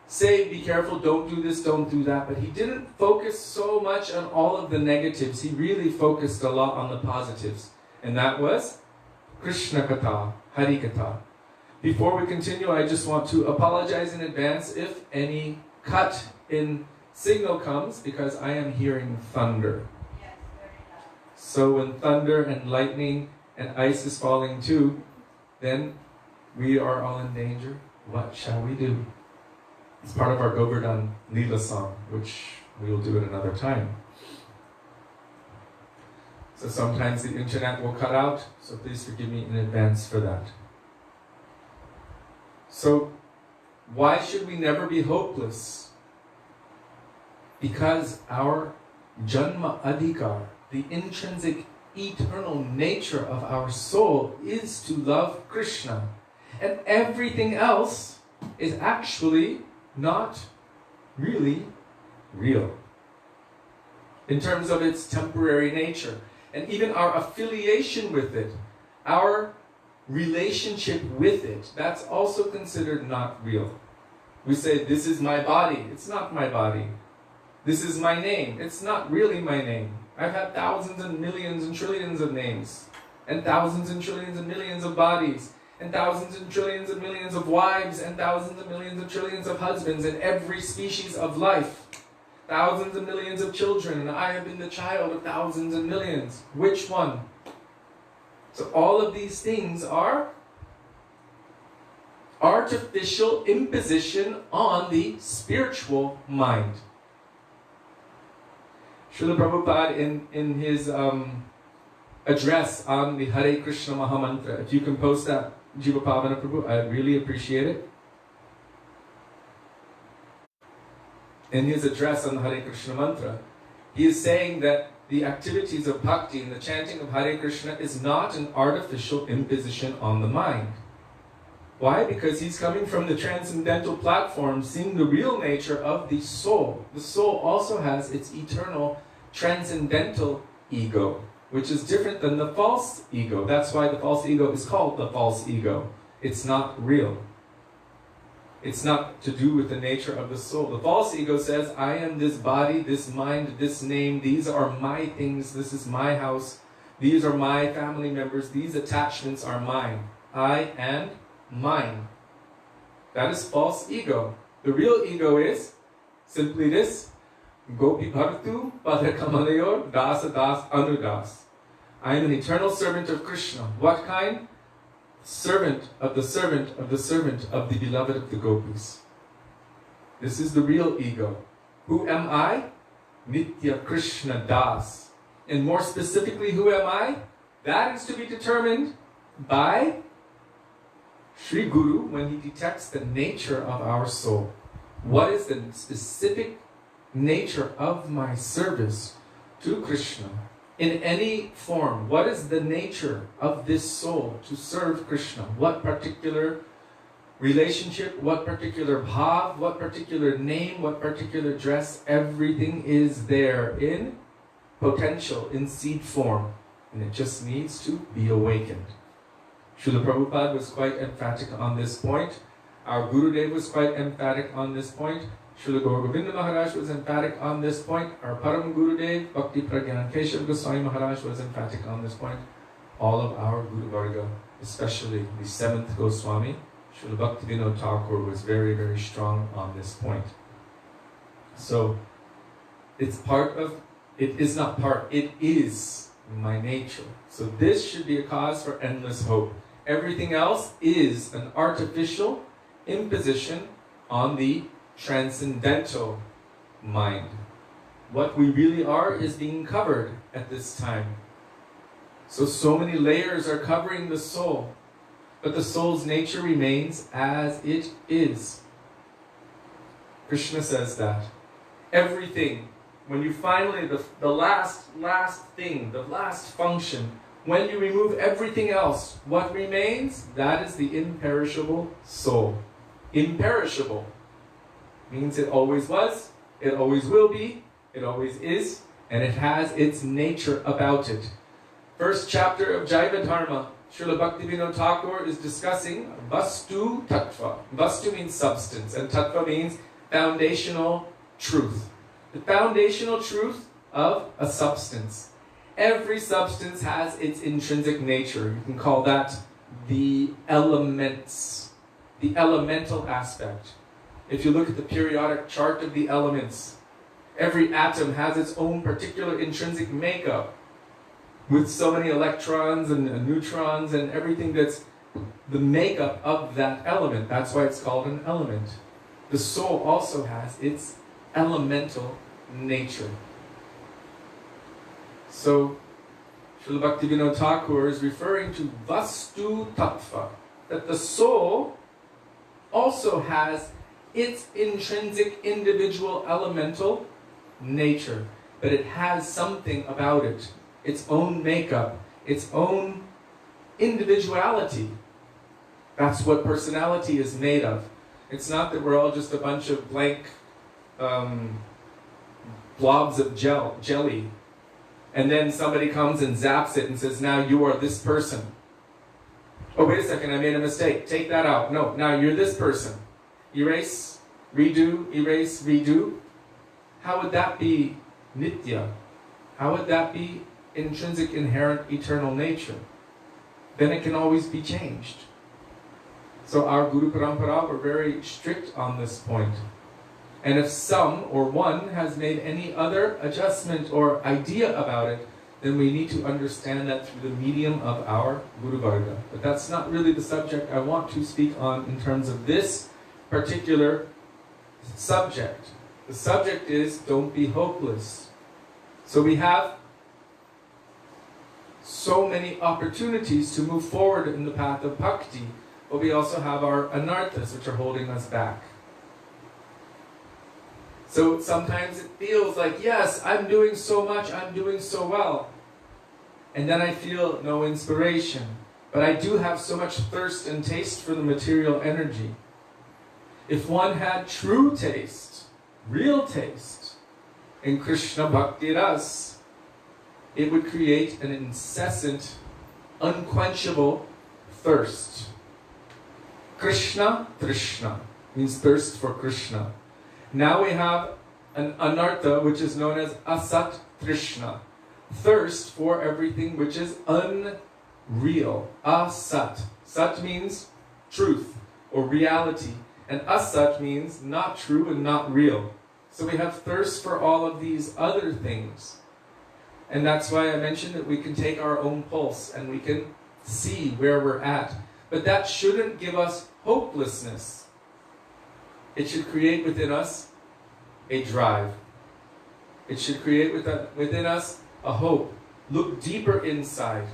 say, be careful, don't do this, don't do that. But he didn't focus so much on all of the negatives. He really focused a lot on the positives. And that was Krishna Katha, Hari Katha. Before we continue, I just want to apologize in advance if any cut in signal comes, because I am hearing thunder. Yes, very loud. So when thunder and lightning and ice is falling too, then we are all in danger. What shall we do? It's part of our Govardhan Leela song, which we will do at another time. So sometimes the internet will cut out, so please forgive me in advance for that. So, why should we never be hopeless? Because our Janma Adhikar, the intrinsic eternal nature of our soul is to love Krishna. And everything else is actually not really real in terms of its temporary nature. And even our affiliation with it, our relationship with it, that's also considered not real. We say, this is my body. It's not my body. This is my name. It's not really my name. I've had thousands and millions and trillions of names, and thousands and trillions and millions of bodies, and thousands and trillions and millions of wives, and thousands and millions and trillions of husbands in every species of life. Thousands and millions of children, and I have been the child of thousands and millions. Which one? So all of these things are artificial imposition on the spiritual mind. Srila Prabhupada in his address on the Hare Krishna Mahamantra, if you can post that, Jiva Pavana Prabhu, I'd really appreciate it. In his address on the Hare Krishna mantra, he is saying that the activities of bhakti and the chanting of Hare Krishna is not an artificial imposition on the mind. Why? Because he's coming from the transcendental platform, seeing the real nature of the soul. The soul also has its eternal transcendental ego, which is different than the false ego. That's why the false ego is called the false ego. It's not real. It's not to do with the nature of the soul. The false ego says, I am this body, this mind, this name, these are my things, this is my house, these are my family members, these attachments are mine. I and mine. That is false ego. The real ego is simply this, Gopi Bhartu Padakamalyor Dasa Das Anudas. I am an eternal servant of Krishna. What kind? Servant of the servant of the servant of the beloved of the gopis. This is the real ego. Who am I? Nitya Krishna Das. And more specifically, who am I? That is to be determined by Sri Guru when he detects the nature of our soul. What is the specific nature of my service to Krishna? In any form, what is the nature of this soul to serve Krishna? What particular relationship, what particular bhav, what particular name, what particular dress, everything is there in potential, in seed form. And it just needs to be awakened. Srila Prabhupada was quite emphatic on this point. Our Gurudeva was quite emphatic on this point. Srila Govinda Maharaj was emphatic on this point. Our Param Gurudev, Bhakti Pragyan Keshav Goswami Maharaj was emphatic on this point. All of our Guru Varga, especially the 7th Goswami, Srila Bhaktivedanta Thakur was very, very strong on this point. So, it's part of, it is not part, it is my nature. So this should be a cause for endless hope. Everything else is an artificial imposition on the transcendental mind. What we really are is being covered at this time. So many layers are covering the soul, but the soul's nature remains as it is. Krishna says that. Everything, when you finally, the last thing, the last function, when you remove everything else, what remains? That is the imperishable soul. Imperishable means it always was, it always will be, it always is, and it has its nature about it. First chapter of Jaiva Dharma, Srila Bhaktivedanta Thakur is discussing Vastu Tattva. Vastu means substance, and Tattva means foundational truth. The foundational truth of a substance. Every substance has its intrinsic nature. You can call that the elements, the elemental aspect. If you look at the periodic chart of the elements, every atom has its own particular intrinsic makeup with so many electrons and neutrons and everything that's the makeup of that element. That's why it's called an element. The soul also has its elemental nature. So, Srila Bhaktivedanta Thakur is referring to Vastu Tattva, that the soul also has its intrinsic individual elemental nature, but it has something about it its own makeup, its own individuality. That's what personality is made of. It's not that we're all just a bunch of blank blobs of jelly, and then somebody comes and zaps it and says, now you are this person. Oh, wait a second, I made a mistake. Take that out. No, now you're this person. Erase, redo, erase, redo. How would that be nitya? How would that be intrinsic, inherent, eternal nature? Then it can always be changed. So our Guru Parampara were very strict on this point. And if some or one has made any other adjustment or idea about it, then we need to understand that through the medium of our Guru Varga. But that's not really the subject I want to speak on in terms of this particular subject. The subject is, don't be hopeless. So we have so many opportunities to move forward in the path of bhakti, but we also have our anarthas which are holding us back. So sometimes it feels like, yes, I'm doing so much, I'm doing so well. And then I feel no inspiration. But I do have so much thirst and taste for the material energy. If one had true taste, real taste, in Krishna Bhakti Ras, it would create an incessant, unquenchable thirst. Krishna, Trishna, means thirst for Krishna. Now we have an anartha which is known as asat trishna, thirst for everything which is unreal. Asat. Sat means truth or reality, and asat means not true and not real. So we have thirst for all of these other things. And that's why I mentioned that we can take our own pulse and we can see where we're at. But that shouldn't give us hopelessness. It should create within us a drive. It should create within us a hope. Look deeper inside.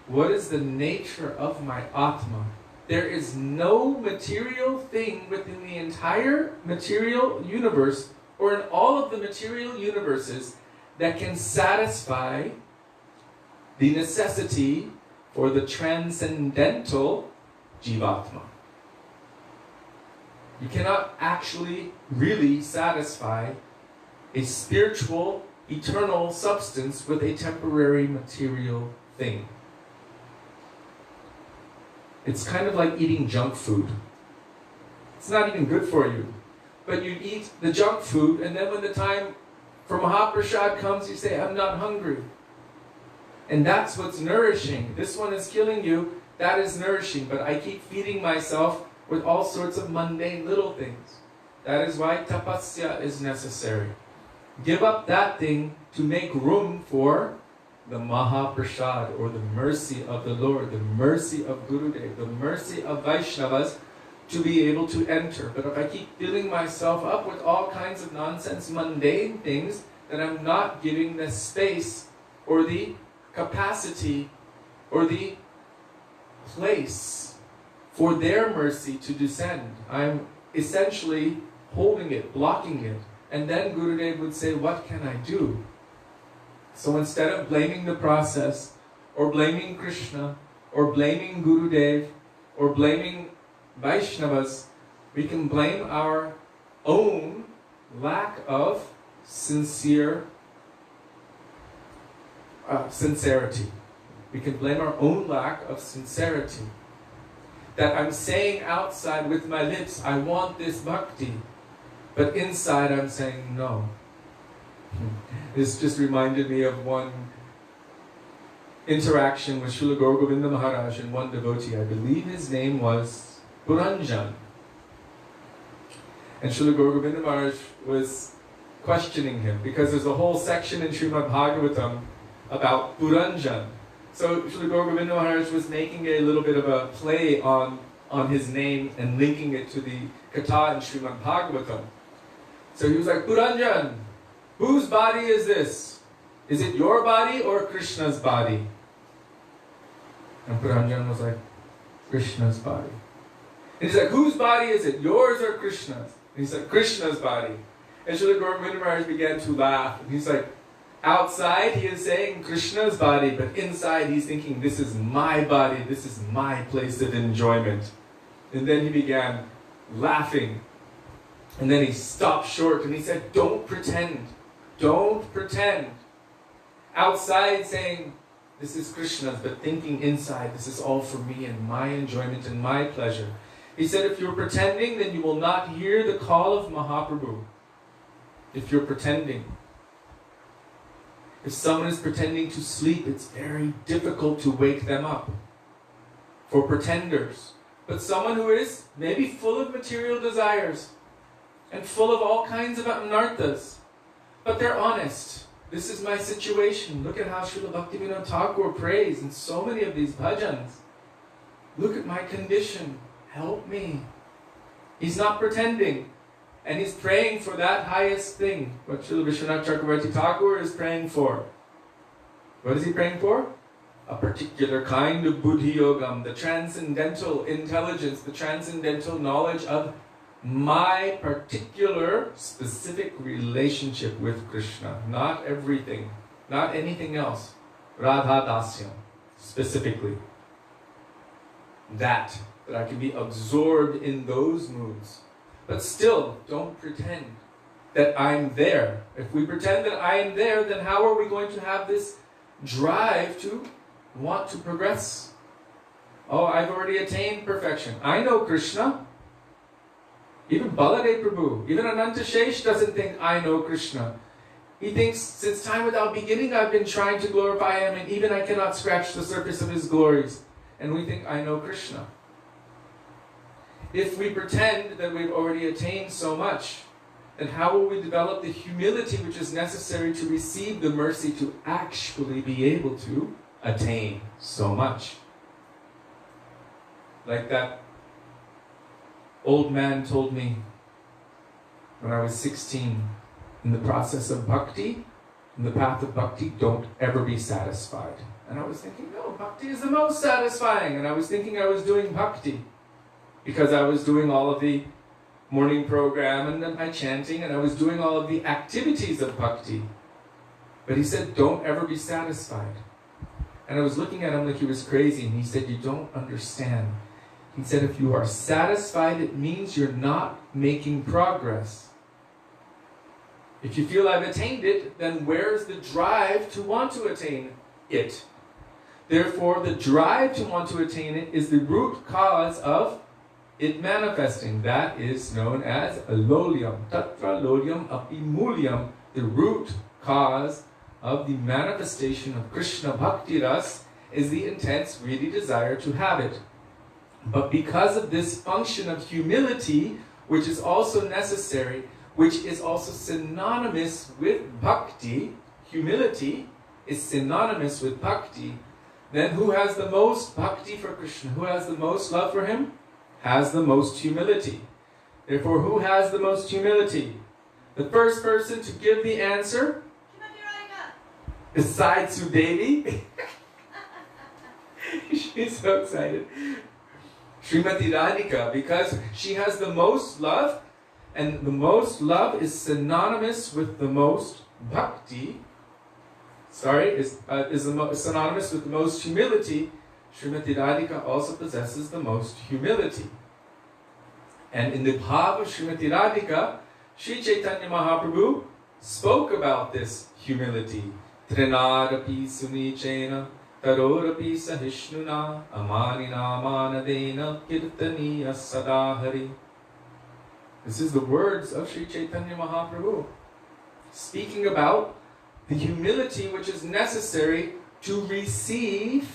What is the nature of my Atma? There is no material thing within the entire material universe or in all of the material universes that can satisfy the necessity for the transcendental Jivatma. You cannot actually really satisfy a spiritual, eternal substance with a temporary material thing. It's kind of like eating junk food. It's not even good for you. But you eat the junk food, and then when the time for Mahaprasad comes, you say, I'm not hungry. And that's what's nourishing. This one is killing you, that is nourishing. But I keep feeding myself with all sorts of mundane little things. That is why tapasya is necessary. Give up that thing to make room for the Mahaprasad, or the mercy of the Lord, the mercy of Gurudev, the mercy of Vaishnavas, to be able to enter. But if I keep filling myself up with all kinds of nonsense, mundane things, then I'm not giving the space or the capacity or the place for their mercy to descend. I'm essentially holding it, blocking it. And then Gurudev would say, what can I do? So instead of blaming the process, or blaming Krishna, or blaming Gurudev, or blaming Vaishnavas, we can blame our own lack of sincerity. We can blame our own lack of sincerity. That I'm saying outside with my lips, I want this bhakti, but inside I'm saying no. This just reminded me of one interaction with Srila Gurudev Maharaj and one devotee. I believe his name was Puranjan. And Srila Gurudev Maharaj was questioning him because there's a whole section in Srimad Bhagavatam about Puranjan. So Srila Gurudev Maharaj was making a little bit of a play on his name and linking it to the Katha in Srimad Bhagavatam. So he was like, Puranjan, whose body is this? Is it your body or Krishna's body? And Puranjan was like, Krishna's body. And he's like, whose body is it? Yours or Krishna's? And he said, Krishna's body. And Srila Gurudev Maharaj began to laugh. And he's like, Outside he is saying Krishna's body, but inside he's thinking, this is my body, this is my place of enjoyment. And then he began laughing. And then he stopped short and he said, don't pretend. Don't pretend. Outside saying, this is Krishna's, but thinking inside, this is all for me and my enjoyment and my pleasure. He said, if you're pretending, then you will not hear the call of Mahaprabhu. If you're pretending. If someone is pretending to sleep, it's very difficult to wake them up. For pretenders. But someone who is maybe full of material desires and full of all kinds of anarthas, but they're honest. This is my situation. Look at how Srila Bhaktivedanta Thakur prays in so many of these bhajans. Look at my condition. Help me. He's not pretending. And he's praying for that highest thing. What Srila Vishwanath Chakravarti Thakur is praying for. What is he praying for? A particular kind of buddhi yogam, the transcendental intelligence, the transcendental knowledge of my particular specific relationship with Krishna. Not everything. Not anything else. Radha Dasyam. Specifically. That I can be absorbed in those moods. But still, don't pretend that I'm there. If we pretend that I am there, then how are we going to have this drive to want to progress? Oh, I've already attained perfection. I know Krishna. Even Baladev Prabhu, even Ananta Shesh doesn't think I know Krishna. He thinks, since time without beginning, I've been trying to glorify him, and even I cannot scratch the surface of his glories. And we think, I know Krishna. If we pretend that we've already attained so much, then how will we develop the humility which is necessary to receive the mercy to actually be able to attain so much? Like that old man told me when I was 16, in the process of bhakti, in the path of bhakti, don't ever be satisfied. And I was thinking, no, bhakti is the most satisfying. And I was thinking I was doing bhakti because I was doing all of the morning program and then my chanting, and I was doing all of the activities of bhakti. But he said, don't ever be satisfied. And I was looking at him like he was crazy, and he said, you don't understand. He said, if you are satisfied, it means you're not making progress. If you feel I've attained it, then where's the drive to want to attain it? Therefore, the drive to want to attain it is the root cause of it manifesting. That is known as lolyam. Tatra lolyam api mulyam. The root cause of the manifestation of Krishna Bhakti Ras is the intense, greedy desire to have it. But because of this function of humility, which is also necessary, which is also synonymous with bhakti, humility is synonymous with bhakti, then who has the most bhakti for Krishna? Who has the most love for him? Has the most humility. Therefore, who has the most humility? The first person to give the answer, besides Sudevi, she's so excited, Srimati Radhika, because she has the most love, and the most love is synonymous with the most bhakti. Is synonymous with the most humility. Srimati Radhika also possesses the most humility. And in the bhav of Srimati Radhika, Sri Chaitanya Mahaprabhu spoke about this humility. Trinarapi sunichena tarorapi sahishnuna amanina manadena kirtaniya sadahari. This is the words of Sri Chaitanya Mahaprabhu, speaking about the humility which is necessary to receive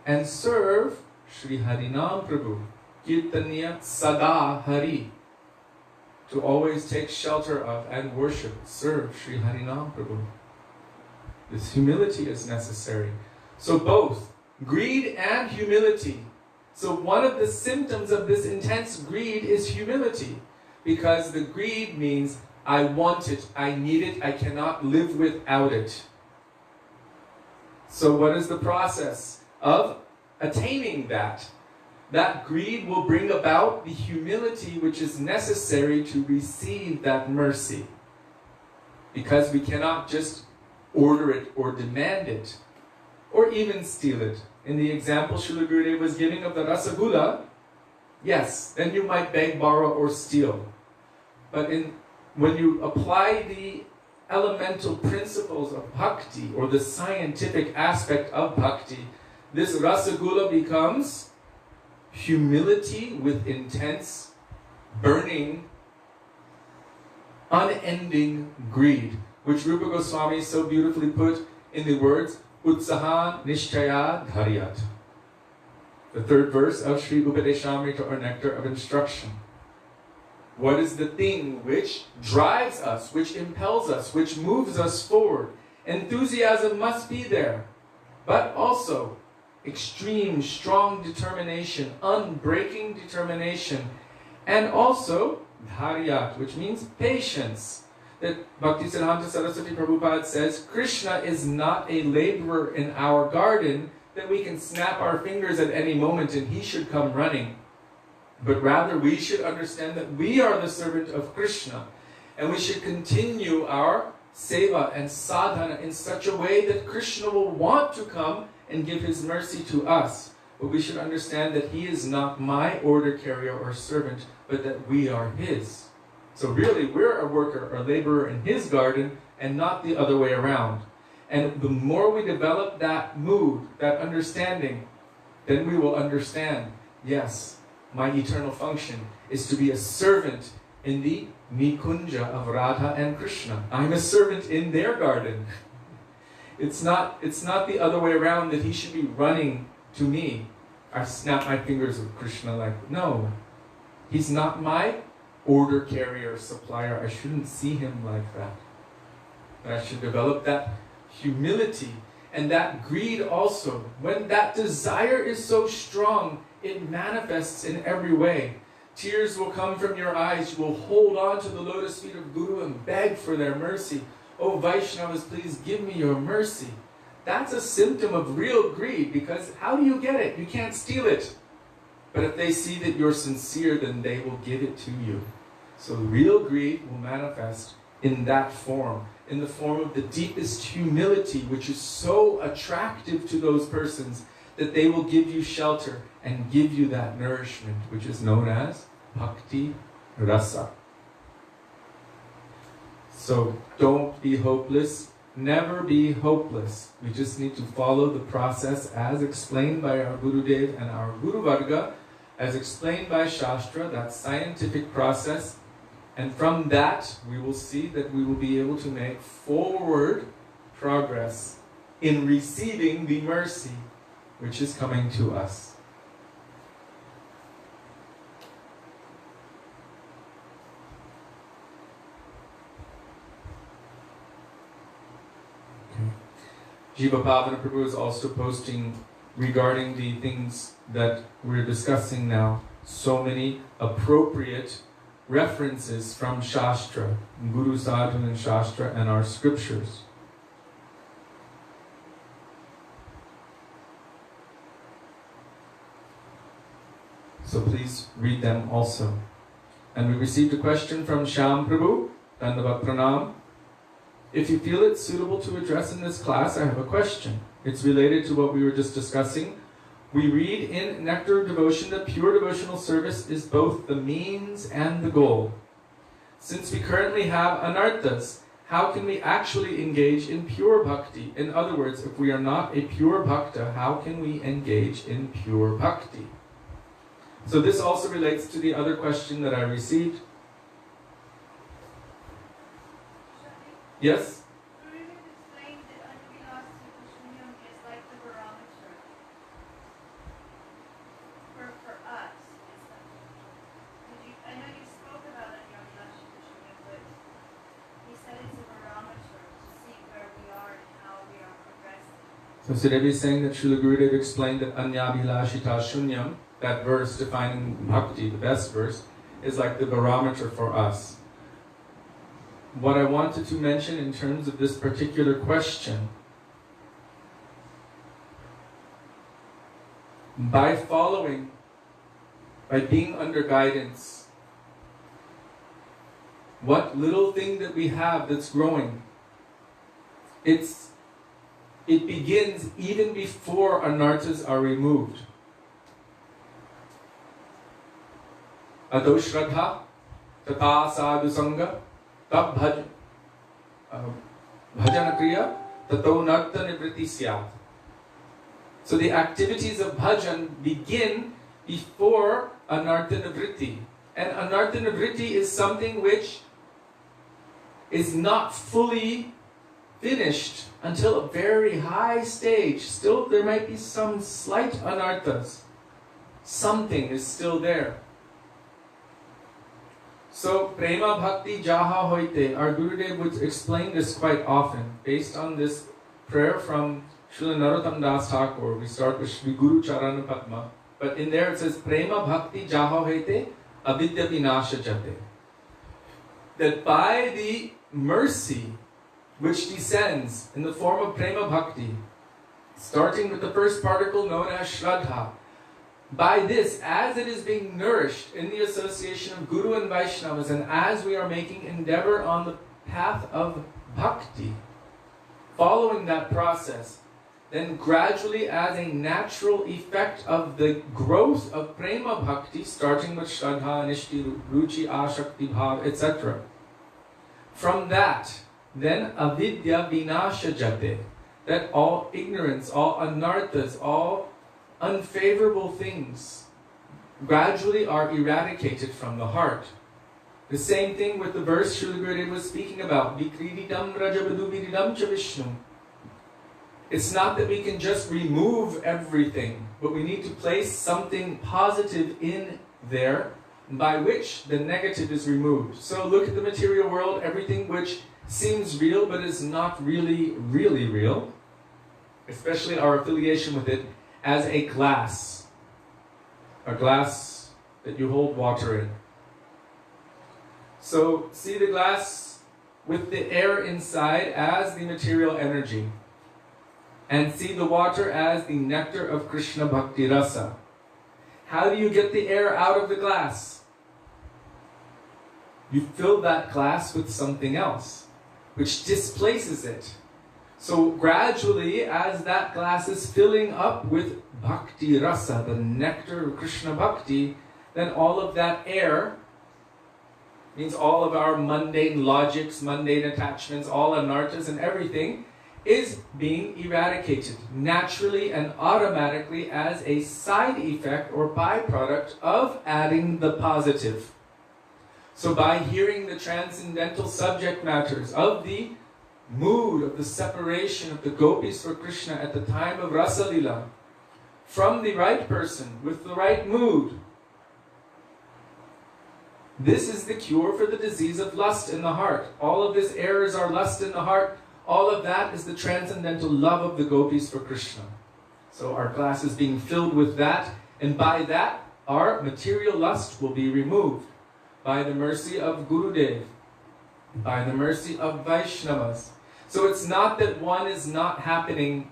and serve Sri Harinam Prabhu. Kirtaniya Sada Hari. To always take shelter of and worship, serve Sri Harinam Prabhu. This humility is necessary. So both greed and humility. So one of the symptoms of this intense greed is humility. Because the greed means, I want it, I need it, I cannot live without it. So what is the process of attaining that? That greed will bring about the humility which is necessary to receive that mercy. Because we cannot just order it or demand it, or even steal it. In the example Srila Gurudev was giving of the rasagula, yes, then you might beg, borrow, or steal. But when you apply the elemental principles of bhakti, or the scientific aspect of bhakti, this rasagula becomes humility with intense, burning, unending greed, which Rupa Goswami so beautifully put in the words, Utsaha Nishchaya Dharyat. The third verse of Sri Upadeshamrita, or Nectar of Instruction. What is the thing which drives us, which impels us, which moves us forward? Enthusiasm must be there, but also extreme, strong determination, unbreaking determination, and also dharyat, which means patience. That Bhaktisiddhanta Saraswati Prabhupada says, Krishna is not a laborer in our garden that we can snap our fingers at any moment and he should come running. But rather we should understand that we are the servant of Krishna, and we should continue our seva and sadhana in such a way that Krishna will want to come and give his mercy to us. But we should understand that he is not my order carrier or servant, but that we are his. So really, we're a worker or laborer in his garden, and not the other way around. And the more we develop that mood, that understanding, then we will understand, yes, my eternal function is to be a servant in the Nikunja of Radha and Krishna. I'm a servant in their garden. It's not the other way around, that he should be running to me. I snap my fingers at Krishna like, no. He's not my order carrier, supplier. I shouldn't see him like that. But I should develop that humility and that greed also. When that desire is so strong, it manifests in every way. Tears will come from your eyes. You will hold on to the lotus feet of Guru and beg for their mercy. Oh Vaishnavas, please give me your mercy. That's a symptom of real greed, because how do you get it? You can't steal it. But if they see that you're sincere, then they will give it to you. So real greed will manifest in that form, in the form of the deepest humility, which is so attractive to those persons that they will give you shelter and give you that nourishment, which is known as bhakti rasa. So don't be hopeless. Never be hopeless. We just need to follow the process as explained by our Gurudev and our Guru Varga, as explained by Shastra, that scientific process. And from that, we will see that we will be able to make forward progress in receiving the mercy which is coming to us. Jiva Pavana Prabhu is also posting regarding the things that we're discussing now, so many appropriate references from Shastra, Guru Sadhu and Shastra, and our scriptures. So please read them also. And we received a question from Shyam Prabhu, Dandavat Pranam. If you feel it's suitable to address in this class, I have a question. It's related to what we were just discussing. We read in Nectar of Devotion that pure devotional service is both the means and the goal. Since we currently have anarthas, how can we actually engage in pure bhakti? In other words, if we are not a pure bhakta, how can we engage in pure bhakti? So this also relates to the other question that I received. Yes? So Sudevi is saying that Srila Gurudev explained that Anyabhilashita Shunyam, that verse defining bhakti, the best verse, is like the barometer for us. What I wanted to mention in terms of this particular question, by following, by being under guidance, what little thing that we have that's growing, it begins even before anarthas are removed. Ado shraddha, tata sadhu sangha, tab bhajana kriya, tato narta nivriti syat. So the activities of bhajan begin before anartha nivritti. And anartha nivritti is something which is not fully finished until a very high stage. Still, there might be some slight anarthas. Something is still there. So, prema bhakti jaha hoite, our Gurudev would explain this quite often, based on this prayer from Srila Narottam Das Thakur. We start with Shri Guru Charana Padma. But in there it says, prema bhakti jaha hoite, avidya vinasha jate. That by the mercy which descends in the form of prema bhakti, starting with the first particle known as shraddha, by this, as it is being nourished in the association of Guru and Vaishnavas, and as we are making endeavor on the path of bhakti, following that process, then gradually as a natural effect of the growth of prema bhakti, starting with shraddha, nishti, ruchi, ashakti, bhav, etc. From that, then avidya vinasha jate, that all ignorance, all anarthas, all unfavorable things gradually are eradicated from the heart. The same thing with the verse Srila Gurudev was speaking about, vikrididam rajavadu viridam cha vishnu. It's not that we can just remove everything, but we need to place something positive in there by which the negative is removed. So look at the material world, everything which seems real but is not really real, especially our affiliation with it, as a glass that you hold water in. So see the glass with the air inside as the material energy, and see the water as the nectar of Krishna Bhakti Rasa. How do you get the air out of the glass? You fill that glass with something else, which displaces it. So gradually, as that glass is filling up with Bhakti Rasa, the nectar of Krishna Bhakti, then all of that air, means all of our mundane logics, mundane attachments, all anarthas and everything, is being eradicated naturally and automatically as a side effect or byproduct of adding the positive. So by hearing the transcendental subject matters of the mood of the separation of the gopis for Krishna at the time of Rasa Lila, from the right person with the right mood, this is the cure for the disease of lust in the heart. All of these errors are lust in the heart. All of that is the transcendental love of the gopis for Krishna. So our glass is being filled with that, and by that our material lust will be removed by the mercy of Gurudev, by the mercy of Vaishnavas. So it's not that one is not happening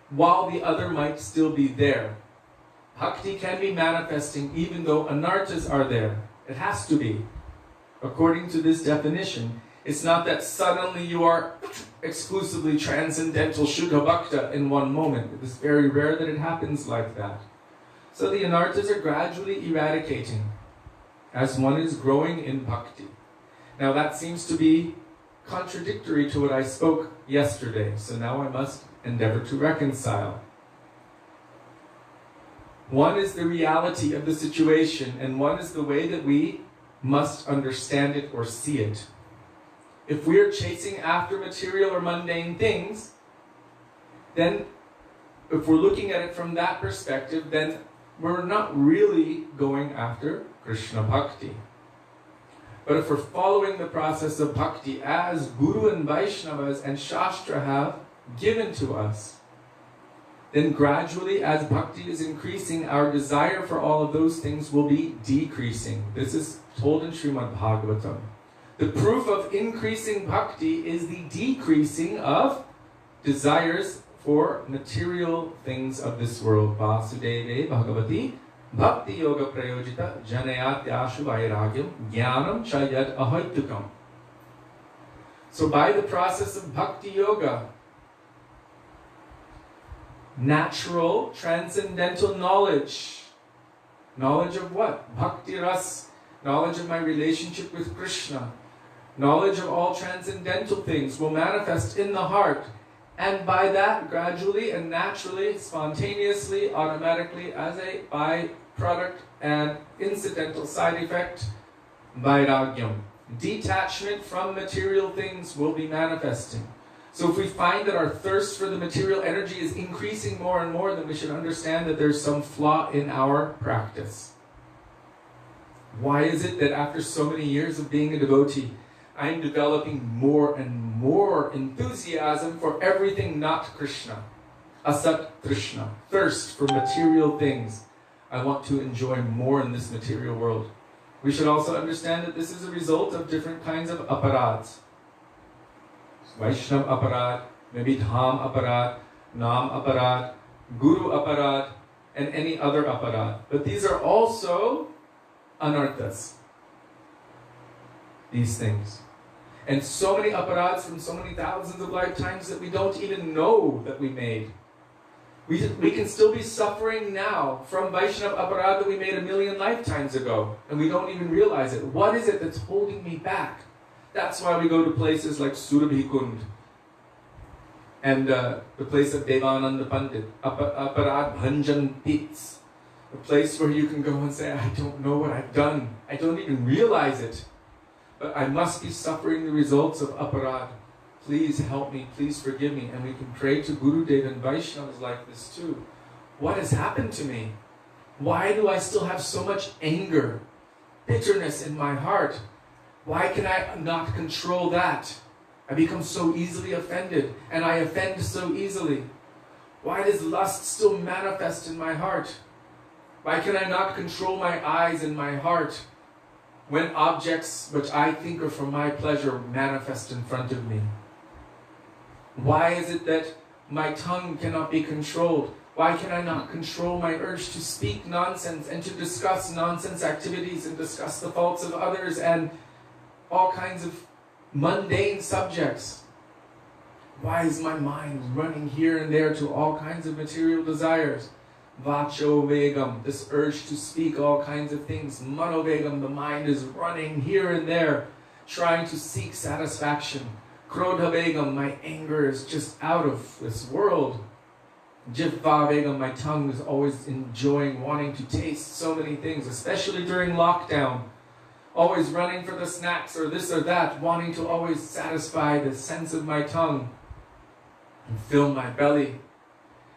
while the other might still be there. Bhakti can be manifesting even though anarthas are there. It has to be. According to this definition, it's not that suddenly you are exclusively transcendental Shuddha Bhakta in one moment. It is very rare that it happens like that. So the anarthas are gradually eradicating as one is growing in bhakti. Now that seems to be contradictory to what I spoke yesterday, so now I must endeavor to reconcile. One is the reality of the situation, and one is the way that we must understand it or see it. If we are chasing after material or mundane things, then if we're looking at it from that perspective, then we're not really going after Krishna Bhakti. But if we're following the process of bhakti as Guru and Vaishnavas and Shastra have given to us, then gradually as bhakti is increasing, our desire for all of those things will be decreasing. This is told in Srimad Bhagavatam. The proof of increasing bhakti is the decreasing of desires for material things of this world. Vasudeve Bhagavati Bhakti Yoga Prayojita Janayatyashu Vairagyam Jnanam Chayat Ahaitukam. So by the process of bhakti yoga, natural, transcendental knowledge. Knowledge of what? Bhakti ras. Knowledge of my relationship with Krishna. Knowledge of all transcendental things will manifest in the heart. And by that, gradually and naturally, spontaneously, automatically, as a byproduct and incidental side effect, vairagyam. Detachment from material things will be manifesting. So if we find that our thirst for the material energy is increasing more and more, then we should understand that there's some flaw in our practice. Why is it that after so many years of being a devotee, I'm developing more and more enthusiasm for everything not Krishna? Asat Krishna. Thirst for material things. I want to enjoy more in this material world. We should also understand that this is a result of different kinds of aparads. Vaishnava aparad, maybe Dham aparad, Nam aparad, Guru aparad, and any other aparad. But these are also anarthas. These things. And so many aparads from so many thousands of lifetimes that we don't even know that we made. We can still be suffering now from Vaishnava aparad that we made 1,000,000 lifetimes ago, and we don't even realize it. What is it that's holding me back? That's why we go to places like Sudevi and the place of Devananda Pandit, Aparad Bhanjan Pits, a place where you can go and say, I don't know what I've done. I don't even realize it. But I must be suffering the results of aparad. Please help me, please forgive me. And we can pray to Gurudeva and Vaishnavas like this too. What has happened to me? Why do I still have so much anger, bitterness in my heart? Why can I not control that? I become so easily offended, and I offend so easily. Why does lust still manifest in my heart? Why can I not control my eyes and my heart when objects which I think are for my pleasure manifest in front of me? Why is it that my tongue cannot be controlled? Why can I not control my urge to speak nonsense and to discuss nonsense activities and discuss the faults of others and all kinds of mundane subjects? Why is my mind running here and there to all kinds of material desires? Vacho vegam, this urge to speak all kinds of things. Mano vegam, the mind is running here and there, trying to seek satisfaction. Krodha vegam, my anger is just out of this world. Jivva vegam, my tongue is always enjoying, wanting to taste so many things, especially during lockdown. Always running for the snacks or this or that, wanting to always satisfy the sense of my tongue and fill my belly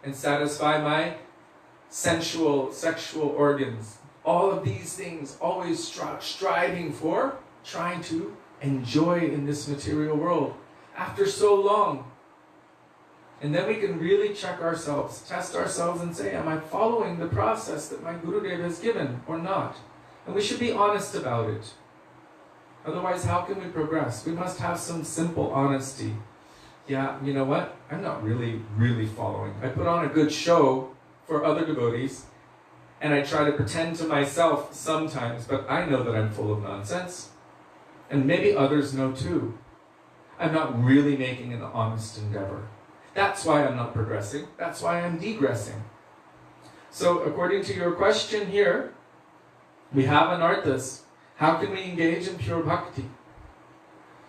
and satisfy my sensual, sexual organs. All of these things always striving for, trying to enjoy in this material world after so long. And then we can really check ourselves, test ourselves and say, am I following the process that my Gurudeva has given or not? And we should be honest about it. Otherwise, how can we progress? We must have some simple honesty. Yeah, you know what? I'm not really following. I put on a good show for other devotees, and I try to pretend to myself sometimes, but I know that I'm full of nonsense. And maybe others know too. I'm not really making an honest endeavor. That's why I'm not progressing. That's why I'm degressing. So according to your question here, we have anarthas. How can we engage in pure bhakti?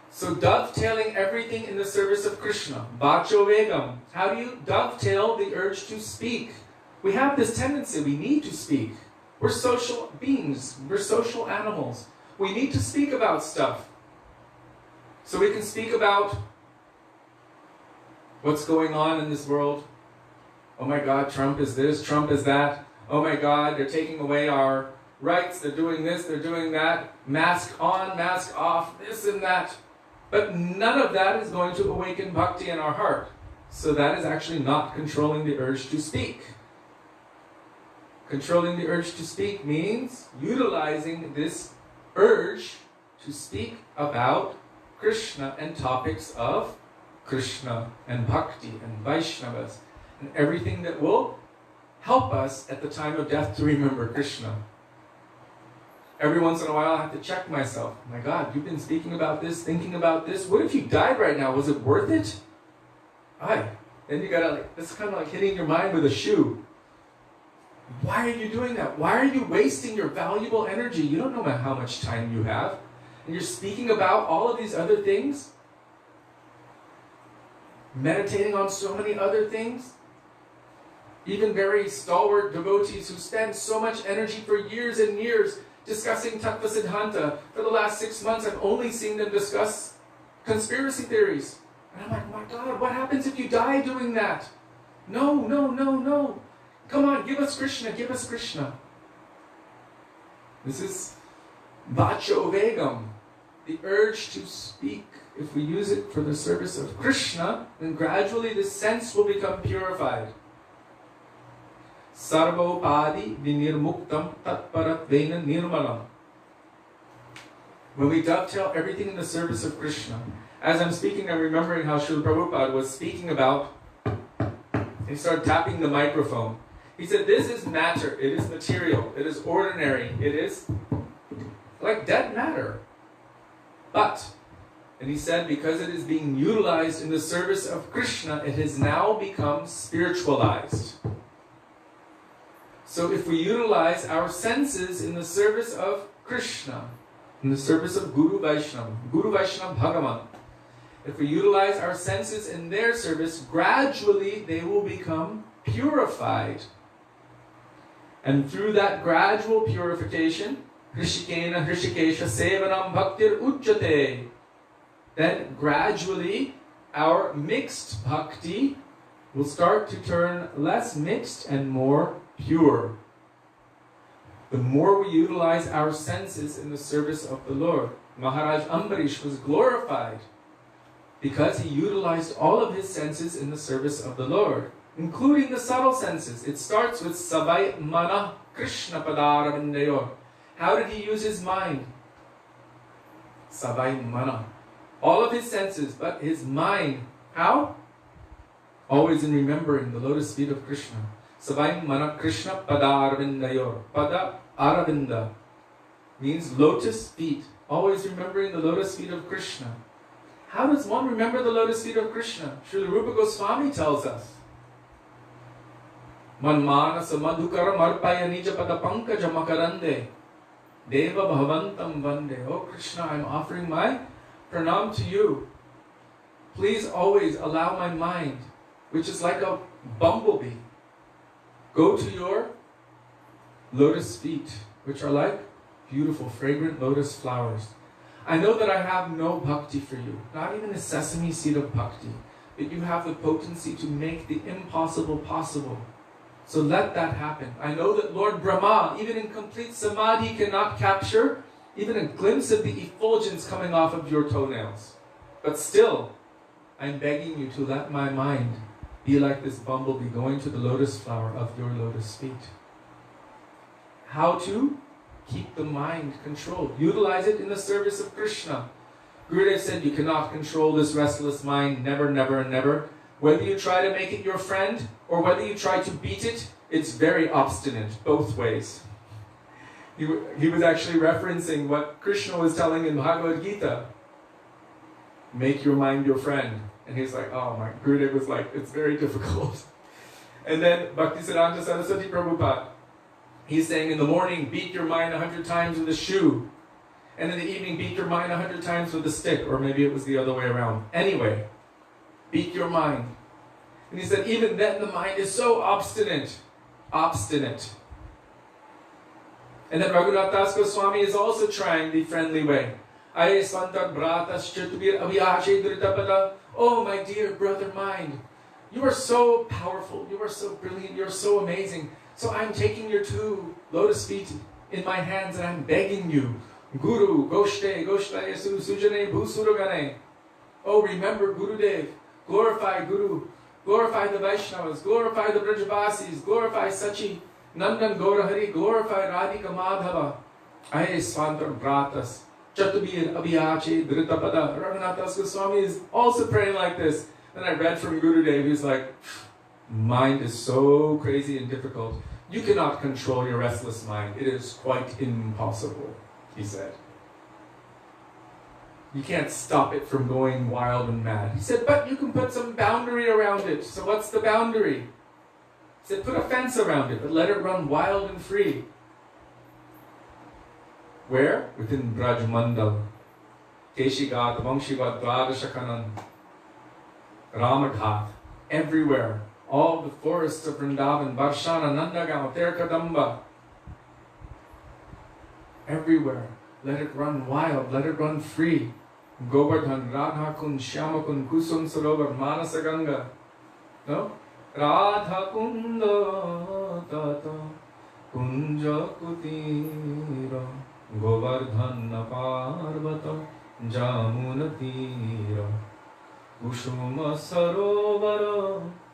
So dovetailing everything in the service of Krishna. Vacho vegam. How do you dovetail the urge to speak? We have this tendency, we need to speak. We're social beings. We're social animals. We need to speak about stuff. So we can speak about what's going on in this world. Oh my God, Trump is this, Trump is that. Oh my God, they're taking away our rights, they're doing this, they're doing that. Mask on, mask off, this and that. But none of that is going to awaken bhakti in our heart. So that is actually not controlling the urge to speak. Controlling the urge to speak means utilizing this urge to speak about Krishna and topics of Krishna and bhakti and Vaishnavas and everything that will help us at the time of death to remember Krishna. Every once in a while I have to check myself. My God, you've been speaking about this, thinking about this. What if you died right now? Was it worth it? Aye. Then you gotta it's kind of like hitting your mind with a shoe. Why are you doing that? Why are you wasting your valuable energy? You don't know how much time you have. And you're speaking about all of these other things. Meditating on so many other things. Even very stalwart devotees who spend so much energy for years and years discussing Tattva Siddhanta. For the last 6 months, I've only seen them discuss conspiracy theories. And I'm like, my God, what happens if you die doing that? No, no, no, no. Come on, give us Krishna, give us Krishna. This is Vacho Vegam, the urge to speak. If we use it for the service of Krishna, then gradually the sense will become purified. Sarvopadi vinirmuktam tatparatvena nirmalam. When we dovetail everything in the service of Krishna, as I'm speaking, I'm remembering how Srila Prabhupada was speaking about, he started tapping the microphone. He said, this is matter, it is material, it is ordinary, it is like dead matter. But, and he said, because it is being utilized in the service of Krishna, it has now become spiritualized. So if we utilize our senses in the service of Krishna, in the service of Guru Vaishnava Bhagavan, if we utilize our senses in their service, gradually they will become purified. And through that gradual purification, Hrishikena Hrishikesha Sevanam Bhaktir Uchyate, then gradually our mixed bhakti will start to turn less mixed and more pure. The more we utilize our senses in the service of the Lord. Maharaja Ambarish was glorified because he utilized all of his senses in the service of the Lord, including the subtle senses. It starts with Savai Mana Krishna Padaravindayor. How did he use his mind? Savai Mana. All of his senses, but his mind. How? Always in remembering the lotus feet of Krishna. Savai Mana Krishna Padaravindayor. Pada Aravinda means lotus feet. Always remembering the lotus feet of Krishna. How does one remember the lotus feet of Krishna? Srila Rupa Goswami tells us. Manmanasa madhukara marpaya nija pada pankaja makarande deva bhavantam vande. Oh Krishna, I'm offering my pranam to you. Please always allow my mind, which is like a bumblebee, go to your lotus feet, which are like beautiful, fragrant lotus flowers. I know that I have no bhakti for you, not even a sesame seed of bhakti, but you have the potency to make the impossible possible. So let that happen. I know that Lord Brahma, even in complete samadhi, cannot capture even a glimpse of the effulgence coming off of your toenails. But still, I'm begging you to let my mind be like this bumblebee going to the lotus flower of your lotus feet. How to keep the mind controlled? Utilize it in the service of Krishna. Gurudev said you cannot control this restless mind, never, never, and never. Whether you try to make it your friend or whether you try to beat it, it's very obstinate, both ways. He was actually referencing what Krishna was telling in Bhagavad Gita. Make your mind your friend. And he's like, oh my, Gurudev was like, it's very difficult. And then Bhaktisiddhanta Saraswati Prabhupada, he's saying in the morning, beat your mind 100 times with a shoe. And in the evening, beat your mind 100 times with a stick. Or maybe it was the other way around. Anyway, beat your mind. And he said, even then the mind is so obstinate. Obstinate. And then Raghunath Das Goswami is also trying the friendly way. Oh, my dear brother mind, you are so powerful, you are so brilliant, you are so amazing. So I'm taking your two lotus feet in my hands and I'm begging you, Guru, Goshte, Goshtayesu, Sujane, Bhusuragane. Oh, remember Gurudev, glorify Guru, glorify the Vaishnavas, glorify the Brajavasis, glorify Sachi, Nandan Gaurahari, glorify Radhika Madhava. Aye Svantar Bratas, Chatubir Abhiyache, Dritapada. Raghunath Das Goswami is also praying like this. And I read from Gurudev, he's like, mind is so crazy and difficult. You cannot control your restless mind. It is quite impossible, he said. You can't stop it from going wild and mad. He said, but you can put some boundary around it. So what's the boundary? He said, put a fence around it, but let it run wild and free. Where? Within Braj Mandal. Keshigat, Vamshivat, Dwadashakanan, Ramaghat, everywhere. All the forests of Vrindavan, Varshana, Nandagaon, Terkadamba. Everywhere. Let it run wild, let it run free. Govardhan, Radhakund, Shyamakund, Kusum Sarovar, Manasaganga. No? Radhakunda Tata Kunja Kutira Govardhana Parvata Jamunatira Kushuma Sarovara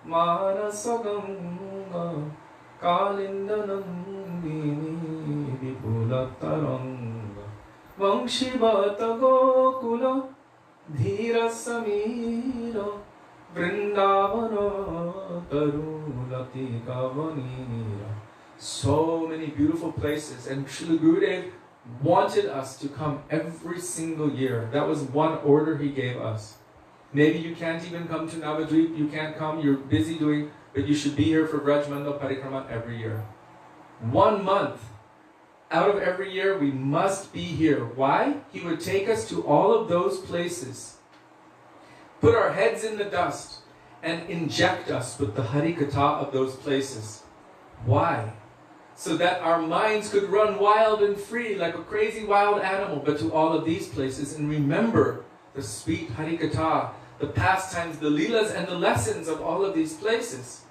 Manasaganga Kalindanandini Vipulataranga Vamshivata Gokula Dhira Samira Vrindavana Tarulati Kavanira. So many beautiful places, and Srila Gurudev wanted us to come every single year. That was one order he gave us. Maybe you can't even come to Navadvip, you can't come, you're busy doing, but you should be here for Braj Mandal Parikrama every year. 1 month out of every year, we must be here. Why? He would take us to all of those places, put our heads in the dust, and inject us with the Hari Katha of those places. Why? So that our minds could run wild and free like a crazy wild animal, but to all of these places, and remember the sweet Hari Katha, the pastimes, the leelas, and the lessons of all of these places.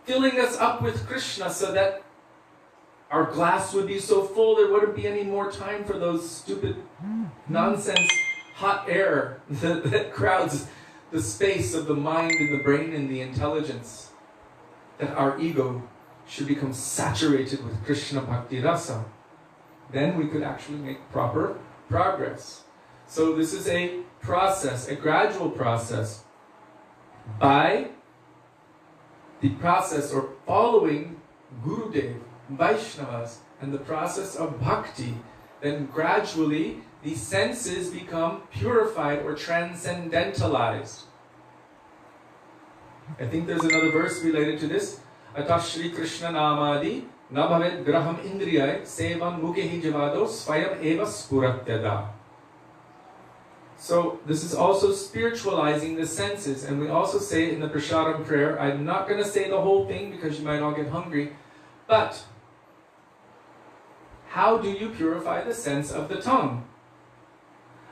Filling us up with Krishna so that our glass would be so full there wouldn't be any more time for those stupid nonsense hot air that crowds the space of the mind and the brain and the intelligence. That our ego should become saturated with Krishna Bhakti Rasa. Then we could actually make proper progress. So this is a process, a gradual process. By the process or following Gurudev, Vaishnavas, and the process of bhakti, then gradually the senses become purified or transcendentalized. I think there's another verse related to this. Atah Shri Krishna Namadi Nabhavet Graham Indriyai Sevam Mukehi Javado Swayam Eva Spuratyada. So this is also spiritualizing the senses, and we also say it in the Prasadam prayer. I'm not going to say the whole thing because you might all get hungry, but how do you purify the sense of the tongue?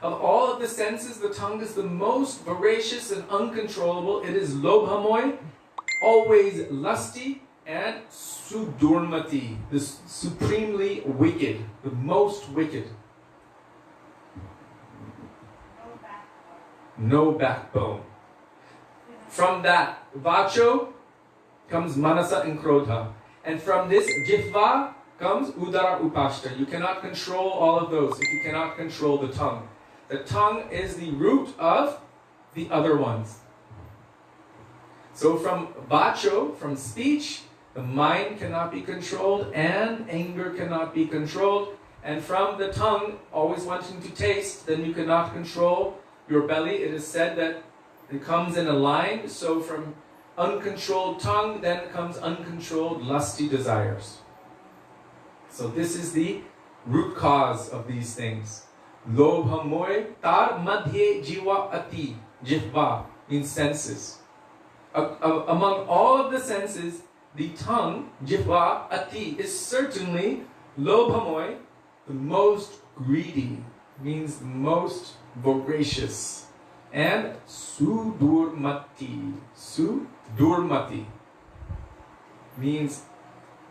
Of all of the senses, the tongue is the most voracious and uncontrollable. It is lobhamoy, always lusty, and sudurmati, the supremely wicked, the most wicked. No backbone. From that, vacho comes manasa and krodha. And from this, jihva comes udara upashta. You cannot control all of those if you cannot control the tongue. The tongue is the root of the other ones. So from vacho, from speech, the mind cannot be controlled and anger cannot be controlled. And from the tongue, always wanting to taste, then you cannot control your belly. It is said that it comes in a line. So from uncontrolled tongue, then comes uncontrolled lusty desires. So this is the root cause of these things. Lobha moy tar madhye jiva ati. Jihva means senses. Among all of the senses, the tongue, jihva ati, is certainly lobhamoy, the most greedy, means the most voracious. And sudurmati, sudurmati means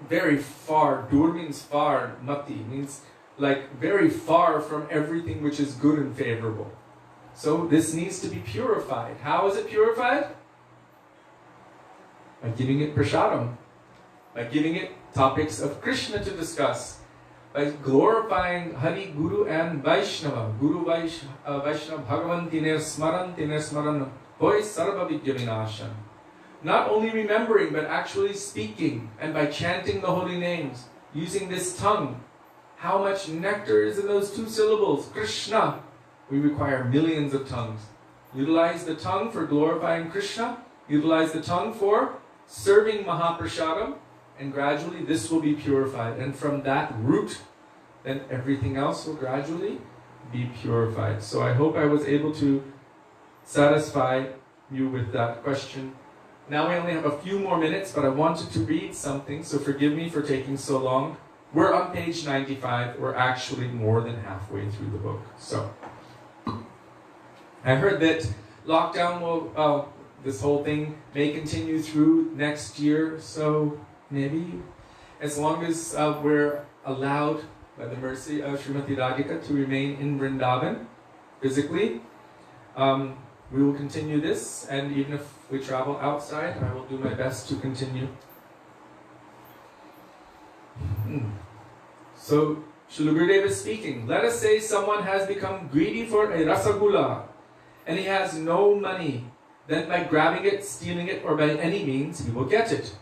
very far. Dur means far, mati means like very far from everything which is good and favorable. So this needs to be purified. How is it purified? By giving it prasadam, by giving it topics of Krishna to discuss, by glorifying Hari, Guru and Vaishnava. Guru Vaishnava Bhagavan Tiner Smaran Hoy Sarva Vidya Vinashan. Not only remembering, but actually speaking, and by chanting the holy names, using this tongue. How much nectar is in those two syllables? Krishna. we require millions of tongues. Utilize the tongue for glorifying Krishna, utilize the tongue for serving Mahaprasadam, and gradually this will be purified. And from that root, then everything else will gradually be purified. So I hope I was able to satisfy you with that question. Now we only have a few more minutes, but I wanted to read something, so forgive me for taking so long. We're on page 95. We're actually more than halfway through the book. So, I heard that lockdown will, this whole thing may continue through next year, so maybe as long as we're allowed, by the mercy of Srimati Radhika, to remain in Vrindavan physically, we will continue this, and even if we travel outside, I will do my best to continue. So, Srila Gurudev is speaking. Let us say someone has become greedy for a rasagula, and he has no money. Then by grabbing it, stealing it, or by any means, he will get it.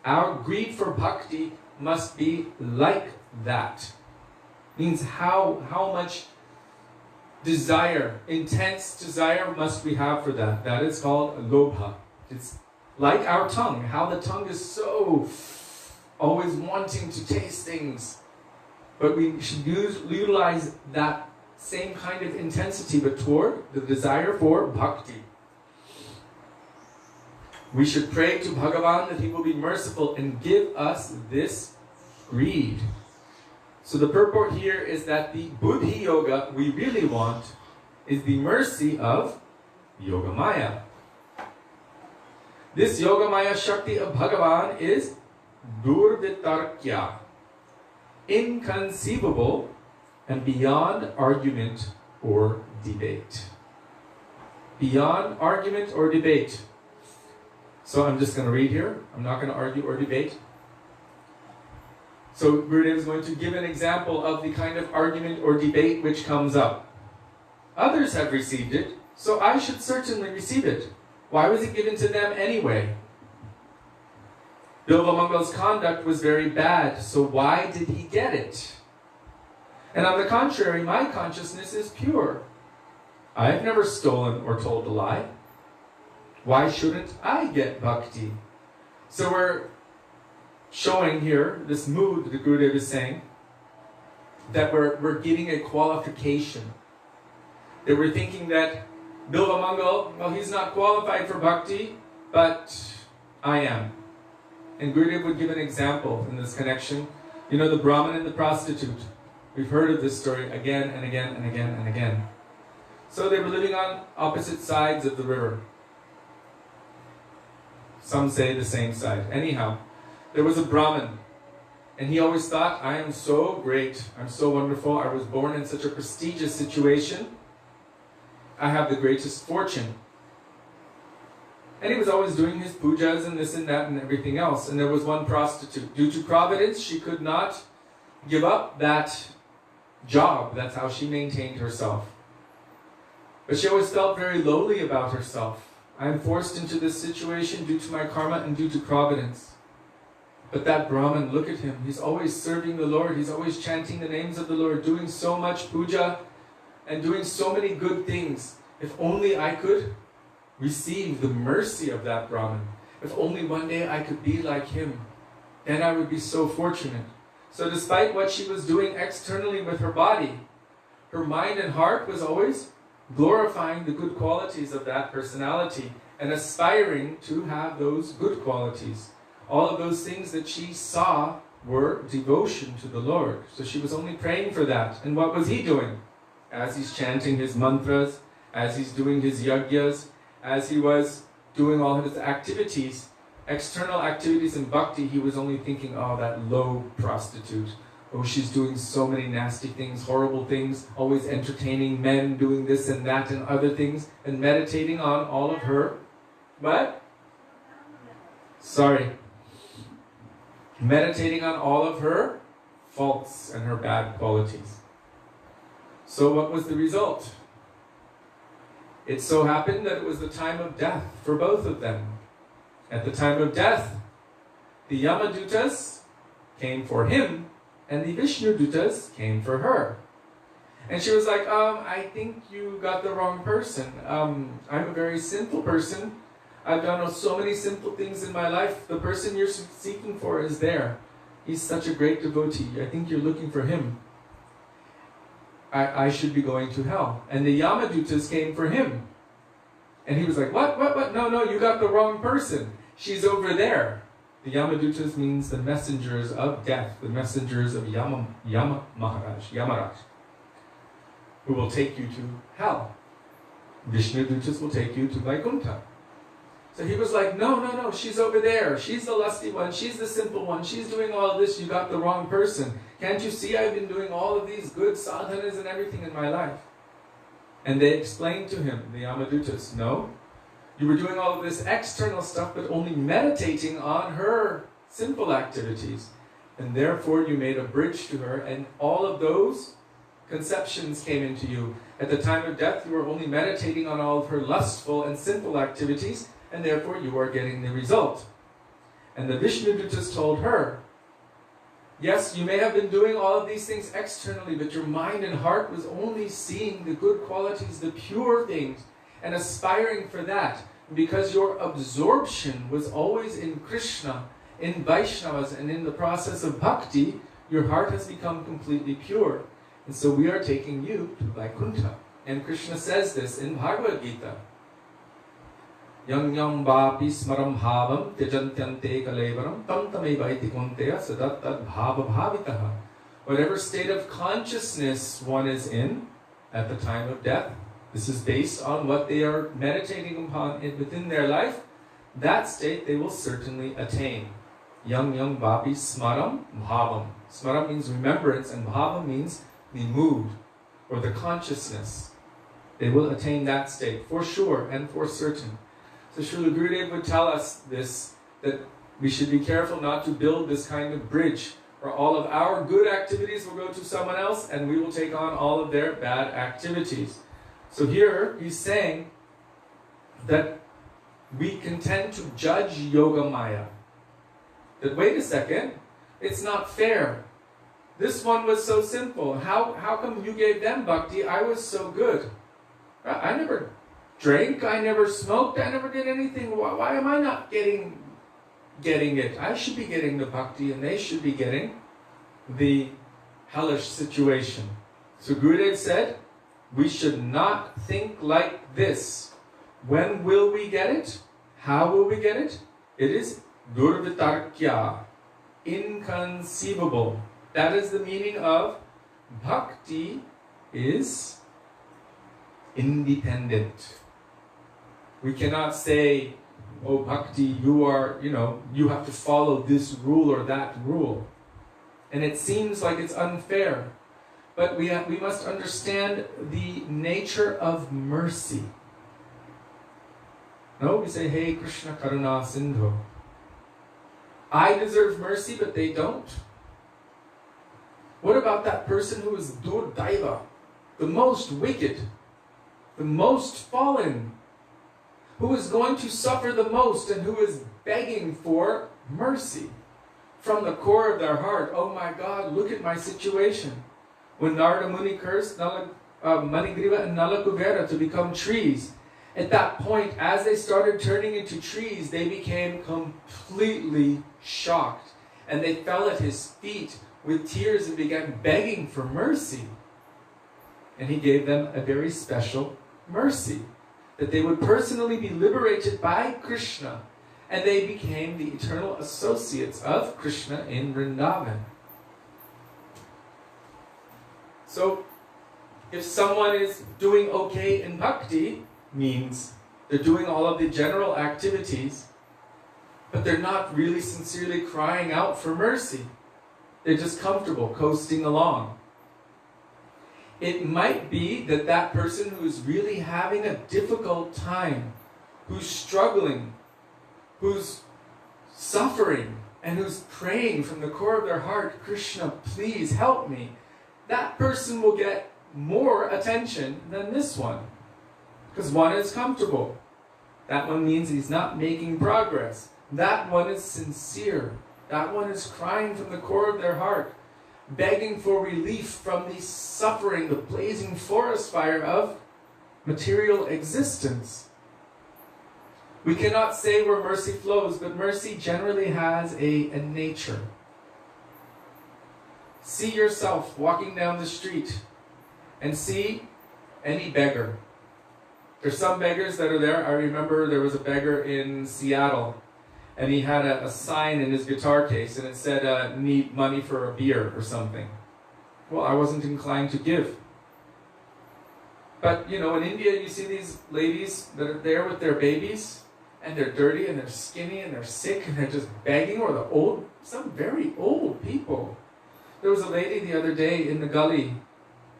Our greed for bhakti must be like that. Means how much desire, intense desire must we have for that. That is called lobha. It's like our tongue, how the tongue is so always wanting to taste things. But we should utilize that same kind of intensity, but toward the desire for bhakti. We should pray to Bhagavan that he will be merciful and give us this greed. So the purport here is that the Buddhi Yoga we really want is the mercy of Yogamaya. This Yogamaya Shakti of Bhagavan is Durvitarkya, inconceivable and beyond argument or debate. Beyond argument or debate. So I'm just going to read here. I'm not going to argue or debate. So Gurudev is going to give an example of the kind of argument or debate which comes up. Others have received it, so I should certainly receive it. Why was it given to them anyway? Bilvamangal's conduct was very bad, so why did he get it? And on the contrary, my consciousness is pure. I have never stolen or told a lie. Why shouldn't I get bhakti? So we're showing here this mood that the Gurudev is saying, that we're giving a qualification. That we're thinking that Bilvamangal, well, he's not qualified for bhakti, but I am. And Gurudev would give an example in this connection. You know, the Brahmin and the prostitute. We've heard of this story again and again and again and again. So they were living on opposite sides of the river. Some say the same side. Anyhow, there was a Brahmin, and he always thought, I am so great, I'm so wonderful, I was born in such a prestigious situation, I have the greatest fortune. And he was always doing his pujas and this and that and everything else. And there was one prostitute. Due to providence, she could not give up that job. That's how she maintained herself. But she always felt very lowly about herself. I am forced into this situation due to my karma and due to providence. But that Brahmin, look at him. He's always serving the Lord. He's always chanting the names of the Lord, doing so much puja and doing so many good things. If only I could receive the mercy of that Brahmin. If only one day I could be like him, then I would be so fortunate. So despite what she was doing externally with her body, her mind and heart was always glorifying the good qualities of that personality and aspiring to have those good qualities. All of those things that she saw were devotion to the Lord. So she was only praying for that. And what was he doing? As he's chanting his mantras, as he's doing his yagyas, as he was doing all of his activities, external activities in bhakti, he was only thinking, oh, that low prostitute. Oh, she's doing so many nasty things, horrible things, always entertaining men, doing this and that and other things, and meditating on all of her. What? Sorry. Meditating on all of her faults and her bad qualities. So what was the result? It so happened that it was the time of death for both of them. At the time of death, the Yamadutas came for him, and the Vishnudutas came for her. And she was like, I think you got the wrong person. I'm a very sinful person. I've done so many sinful things in my life. The person you're seeking for is there. He's such a great devotee. I think you're looking for him. I should be going to hell. And the Yamadutas came for him. And he was like, what? No, you got the wrong person. She's over there. The Yamadutas means the messengers of death, the messengers of Yamaraj, who will take you to hell. Vishnudutas will take you to Vaikuntha. So he was like, no, she's over there. She's the lusty one. She's the simple one. She's doing all this. You got the wrong person. Can't you see I've been doing all of these good sadhanas and everything in my life? And they explained to him, the Yamadutas, no, you were doing all of this external stuff, but only meditating on her simple activities. And therefore you made a bridge to her, and all of those conceptions came into you. At the time of death, you were only meditating on all of her lustful and sinful activities, and therefore you are getting the result. And the Vishnudutas told her, yes, you may have been doing all of these things externally, but your mind and heart was only seeing the good qualities, the pure things, and aspiring for that. Because your absorption was always in Krishna, in Vaishnavas, and in the process of bhakti, your heart has become completely pure. And so we are taking you to Vaikuntha. And Krishna says this in Bhagavad-gita. Yang yang vapi smaram bhavam tyajantyante kalevaram tam tamevaiti kunteya sadat tad bhava bhavitaha. Whatever state of consciousness one is in at the time of death, this is based on what they are meditating upon within their life, that state they will certainly attain. Yang yang vapi smaram bhavam. Smaram means remembrance, and bhava means the mood or the consciousness. They will attain that state for sure and for certain. So Srila Gurudev would tell us this, that we should be careful not to build this kind of bridge where all of our good activities will go to someone else and we will take on all of their bad activities. So here he's saying that we can tend to judge Yoga Maya. That wait a second, it's not fair. This one was so simple. How come you gave them bhakti? I was so good. I never drank, I never smoked, I never did anything. Why am I not getting it? I should be getting the bhakti and they should be getting the hellish situation. So Gurudev said, we should not think like this. When will we get it? How will we get it? It is durvitarkya, inconceivable. That is the meaning of bhakti is independent. We cannot say, oh bhakti, you have to follow this rule or that rule. And it seems like it's unfair. But we must understand the nature of mercy. No, we say, hey Krishna Karuna Sindhu. I deserve mercy, but they don't. What about that person who is Durdaiva, the most wicked, the most fallen, who is going to suffer the most and who is begging for mercy from the core of their heart? Oh my God, look at my situation. When Narada Muni cursed Manigriva and Nalakuvera to become trees, at that point, as they started turning into trees, they became completely shocked. And they fell at his feet with tears and began begging for mercy. And he gave them a very special mercy, that they would personally be liberated by Krishna, and they became the eternal associates of Krishna in Vrindavan. So, if someone is doing okay in bhakti, means they're doing all of the general activities, but they're not really sincerely crying out for mercy. They're just comfortable, coasting along. It might be that that person who is really having a difficult time, who's struggling, who's suffering, and who's praying from the core of their heart, Krishna, please help me, that person will get more attention than this one. Because one is comfortable. That one means he's not making progress. That one is sincere. That one is crying from the core of their heart. begging for relief from the suffering, the blazing forest fire of material existence. We cannot say where mercy flows, but mercy generally has a nature. See yourself walking down the street and see any beggar. There's some beggars that are there. I remember there was a beggar in Seattle, and he had a sign in his guitar case, and it said, need money for a beer or something. Well, I wasn't inclined to give. But, in India, you see these ladies that are there with their babies, and they're dirty, and they're skinny, and they're sick, and they're just begging, or some very old people. There was a lady the other day in the gully,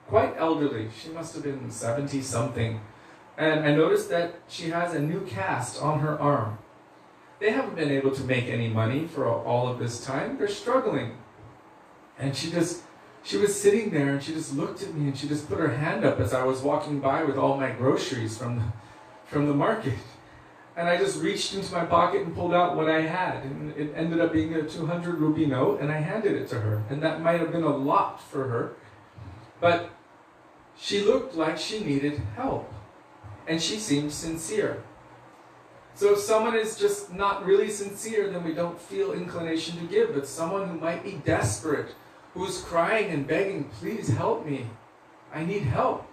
quite elderly. She must have been 70-something. And I noticed that she has a new cast on her arm. They haven't been able to make any money for all of this time. They're struggling. And she was sitting there, and she just looked at me, and she just put her hand up as I was walking by with all my groceries from the market. And I just reached into my pocket and pulled out what I had. And it ended up being a 200 rupee note, and I handed it to her. And that might have been a lot for her. But she looked like she needed help. And she seemed sincere. So if someone is just not really sincere, then we don't feel inclination to give. But someone who might be desperate, who's crying and begging, please help me, I need help,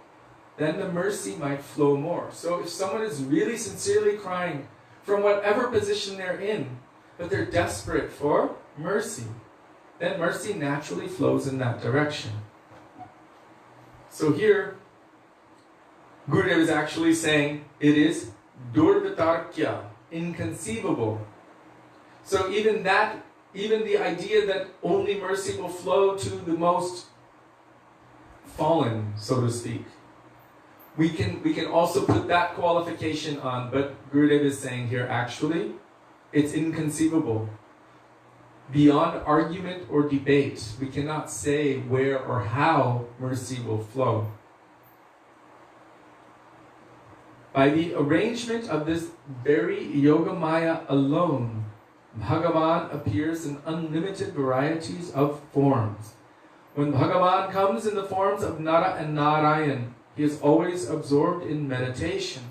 then the mercy might flow more. So if someone is really sincerely crying from whatever position they're in, but they're desperate for mercy, then mercy naturally flows in that direction. So here, Gurudev is actually saying it is durvitarkya, inconceivable. So even the idea that only mercy will flow to the most fallen, so to speak, we can also put that qualification on, but Gurudev is saying here actually it's inconceivable. Beyond argument or debate, we cannot say where or how mercy will flow. By the arrangement of this very Yogamaya alone, Bhagavan appears in unlimited varieties of forms. When Bhagavan comes in the forms of Nara and Narayan, he is always absorbed in meditation.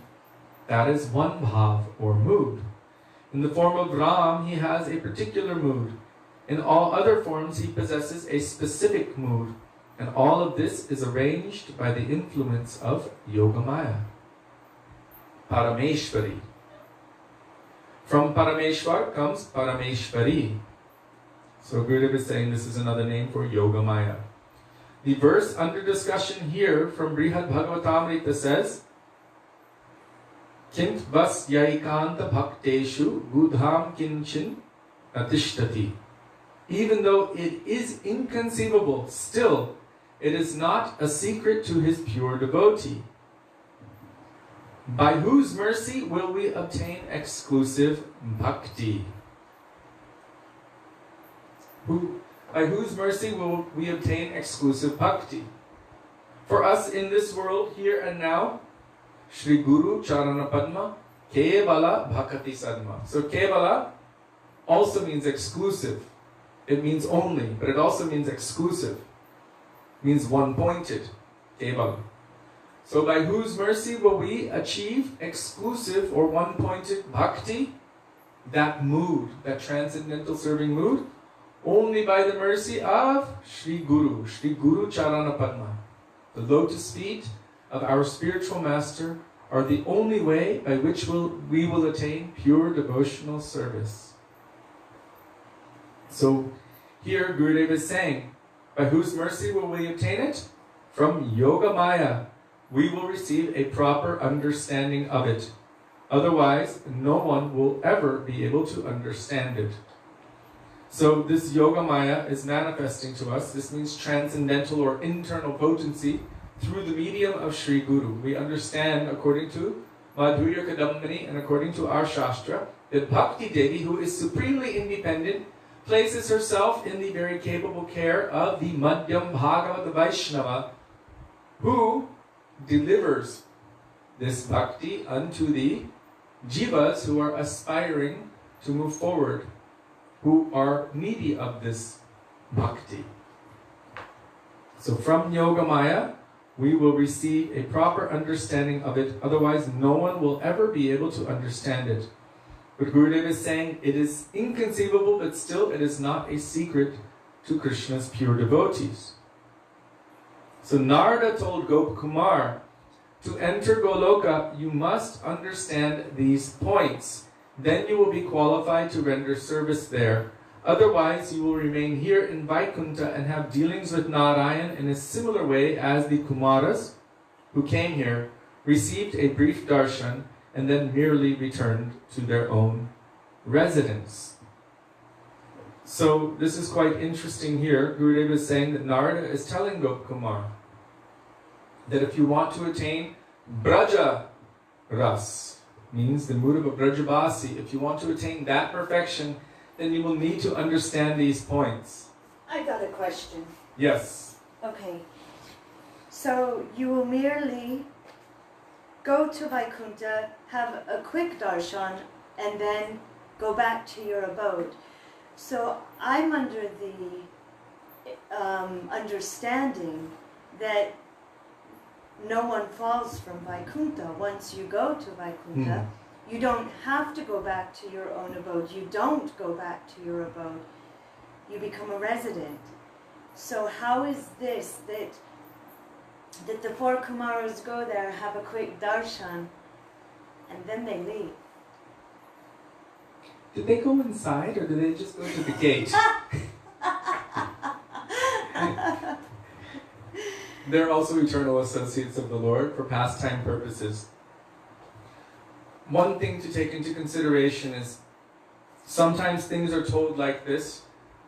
That is one bhav or mood. In the form of Ram, he has a particular mood. In all other forms, he possesses a specific mood. And all of this is arranged by the influence of Yogamaya. Parameshwari. From Parameshwar comes Parameshwari. So Gurudev is saying this is another name for Yogamaya. The verse under discussion here from Brihad Bhagavatamrita says, Kint vas yaikanta bhakteshu gudham kinchin atishtati. Even though it is inconceivable, still it is not a secret to his pure devotee. By whose mercy will we obtain exclusive bhakti? By whose mercy will we obtain exclusive bhakti? For us in this world, here and now, Shri Guru Charana Padma, Kevala Bhakati Sadma. So Kevala also means exclusive. It means only, but it also means exclusive. It means one-pointed. Kevala. So by whose mercy will we achieve exclusive or one-pointed bhakti? That mood, that transcendental serving mood, only by the mercy of Shri Guru Charana Padma. The lotus feet of our spiritual master are the only way by which we will attain pure devotional service. So here Gurudev is saying, by whose mercy will we obtain it? From Yogamaya. We will receive a proper understanding of it. Otherwise, no one will ever be able to understand it. So this Yogamaya is manifesting to us. This means transcendental or internal potency through the medium of Shri Guru. We understand, according to Madhurya Kadambini and according to our Shastra, that Bhakti Devi, who is supremely independent, places herself in the very capable care of the Madhyam Bhagava, the Vaisnava, who delivers this bhakti unto the jivas who are aspiring to move forward, who are needy of this bhakti. So from Yogamaya, we will receive a proper understanding of it. Otherwise, no one will ever be able to understand it. But Gurudeva is saying it is inconceivable, but still it is not a secret to Krishna's pure devotees. So Narada told Gopakumar, to enter Goloka, you must understand these points. Then you will be qualified to render service there. Otherwise, you will remain here in Vaikuntha and have dealings with Narayan in a similar way as the Kumaras who came here, received a brief darshan, and then merely returned to their own residence. So this is quite interesting here. Gurudeva is saying that Narada is telling Gopakumar that if you want to attain Braja Ras, means the mood of a Brajabasi, if you want to attain that perfection, then you will need to understand these points. I got a question. Yes. Okay. So you will merely go to Vaikuntha, have a quick darshan, and then go back to your abode. So I'm under the understanding that no one falls from Vaikuntha. Once you go to Vaikuntha, you don't have to go back to your own abode. You don't go back to your abode. You become a resident. So how is this that the four Kumaras go there, have a quick darshan, and then they leave? Did they go inside or did they just go to the gate? They're also eternal associates of the Lord for pastime purposes. One thing to take into consideration is sometimes things are told like this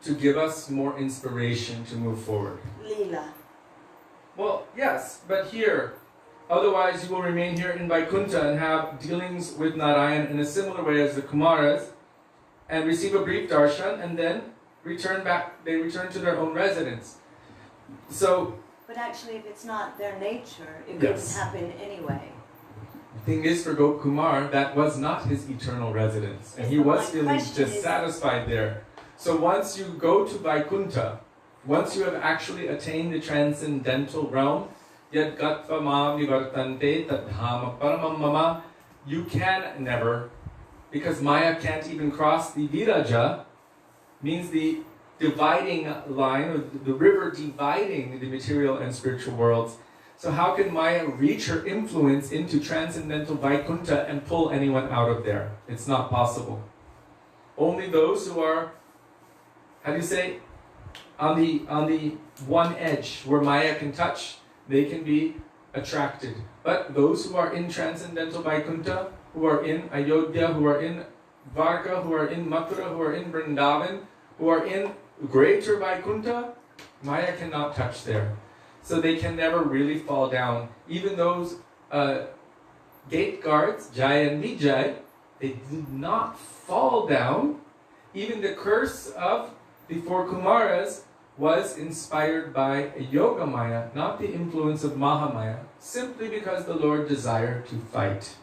to give us more inspiration to move forward. Leela. Well, yes, but here, otherwise you will remain here in Vaikuntha and have dealings with Narayan in a similar way as the Kumaras and receive a brief darshan and then return back, they return to their own residence. So, but actually if it's not their nature, it yes, wouldn't happen anyway. The thing is, for Gopakumar, that was not his eternal residence, and he was feeling dissatisfied there. So once you go to Vaikuntha, once you have actually attained the transcendental realm, yad gatva mam nivartante tadhama paramam mama, you can never, because Maya can't even cross the viraja, means the dividing line, or the river dividing the material and spiritual worlds. So how can Maya reach her influence into transcendental Vaikuntha and pull anyone out of there? It's not possible. Only those who are, how do you say, on the one edge where Maya can touch, they can be attracted. But those who are in transcendental Vaikuntha, who are in Ayodhya, who are in Varka, who are in Mathura, who are in Vrindavan, who are in greater Vaikuntha, Maya cannot touch there. So they can never really fall down. Even those gate guards, Jai and Vijay, they did not fall down. Even the curse of the four Kumaras was inspired by Yogamaya, not the influence of Mahamaya, simply because the Lord desired to fight.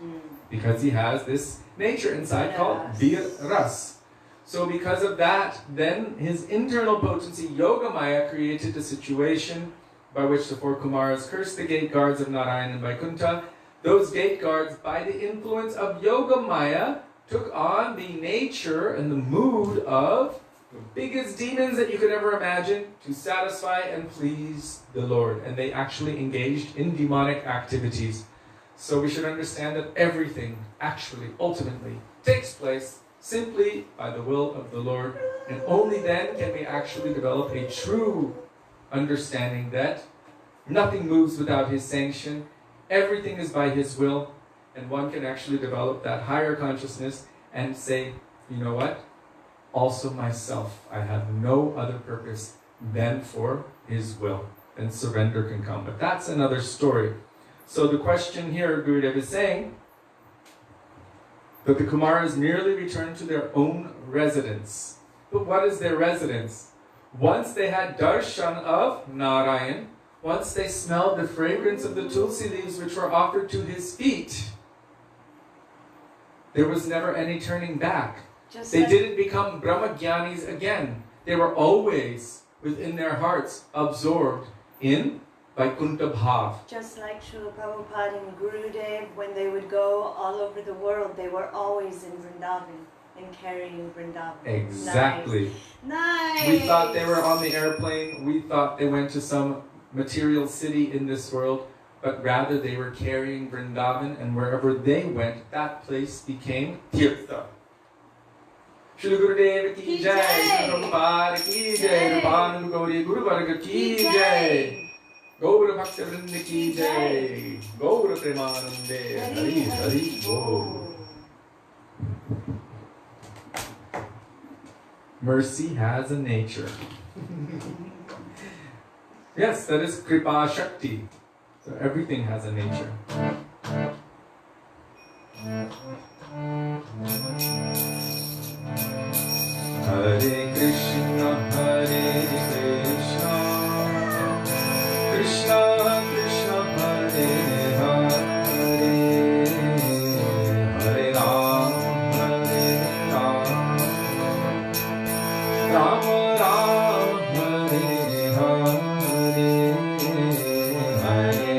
Because he has this nature inside called Vir Ras. So because of that, then his internal potency, Yogamaya, created a situation by which the four Kumaras cursed the gate guards of Narayan and Vaikuntha. Those gate guards, by the influence of Yogamaya, took on the nature and the mood of the biggest demons that you could ever imagine to satisfy and please the Lord. And they actually engaged in demonic activities. So we should understand that everything actually, ultimately, takes place simply by the will of the Lord. And only then can we actually develop a true understanding that nothing moves without his sanction, everything is by his will, and one can actually develop that higher consciousness and say, you know what? Also myself, I have no other purpose than for his will. And surrender can come. But that's another story. So the question here, Gurudev is saying that the Kumaras merely return to their own residence. But what is their residence? Once they had darshan of Narayan, once they smelled the fragrance of the tulsi leaves which were offered to his feet, there was never any turning back. They didn't become Brahmagyanis again. They were always, within their hearts, absorbed in Vaikuntha Bhav. Just like Srila Prabhupada and Gurudev, when they would go all over the world, they were always in Vrindavan and carrying Vrindavan. Exactly. Nice. We thought they were on the airplane. We thought they went to some material city in this world, but rather they were carrying Vrindavan, and wherever they went, that place became Tirtha. Srila Gurudev ki jai, Srila Prabhupada ki jai, Rupananda Gauriya Guru Varga ki jai. Gaura Bhaktivedanta ki jai, Gaura Premanande, Hari Hari Bol. Mercy has a nature. Yes, that is Kripa Shakti. So everything has a nature. Hare Krishna, Hare Krishna, Krishna Krishna, Hare Hare, Hare Ram, Hare Ram, Ram Ram, Hare Hare, Hare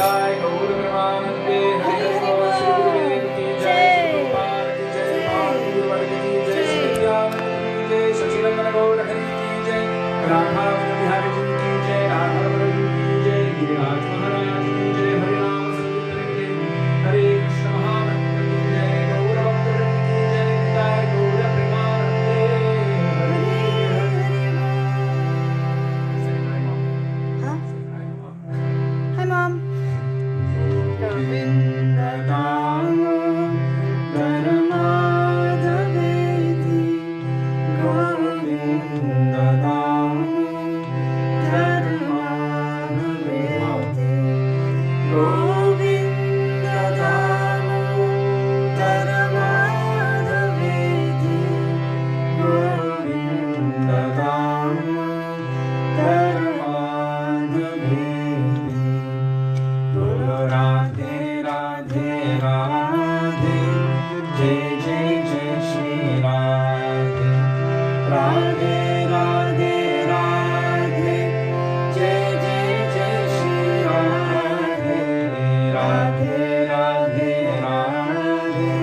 Nitai Gaur Premanande Hare Krishna Shri Gurudev ki jai Prabhupada ki jai Bhagavad Gita ki jai Srila ki jai Sachinandana Gaur Hari ki jai Radha Bihari ji ki jai Radha Bihari ki jai Giriraj Maharaj ki jai Hari Ram Sankirtan ki Hare Krishna Mahabharata ki jai Gaur Bhaktivedanta ki jai Nitai Gaur Premanande Hare Huh? Hi, Mom. Govinda Damo Dharmadaveti Govinda Damo Dharmadaveti Govinda Damo Dharmadaveti Govinda Damo Dharmadaveti Bolo Radhe Radhe Radhe Jai Jai Jai Shri Radhe Radhe Radhe Radhe Jai Jai Jai Shri Radhe Radhe Radhe Radhe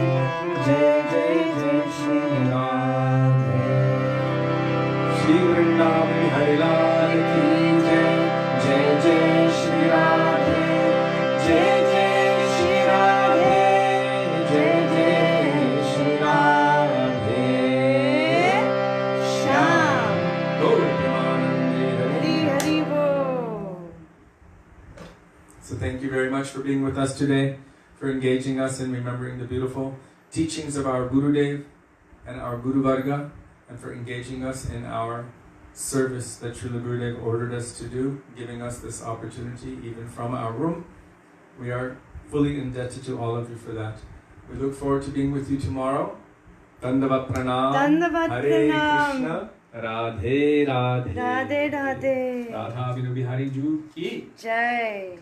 Jai Jai Jai Shri Radhe Shri Vrindavan Bihari Lal ki jai Jai Jai Shri Radhe Jai Jai Shri Radhe Jai Jai Shri Radhe Shyam Gaur Premanande Hari Hari Bol. So thank you very much for being with us today, for engaging us in remembering the beautiful teachings of our Gurudev and our Guru Varga, and for engaging us in our service that Srila Gurudev ordered us to do, giving us this opportunity even from our room. We are fully indebted to all of you for that. We look forward to being with you tomorrow. Dandavat Pranam. Dandavat Hare Pranam. Krishna. Radhe Radhe. Radhe Radhe Radha Vinu Bihari Ju ki Jai.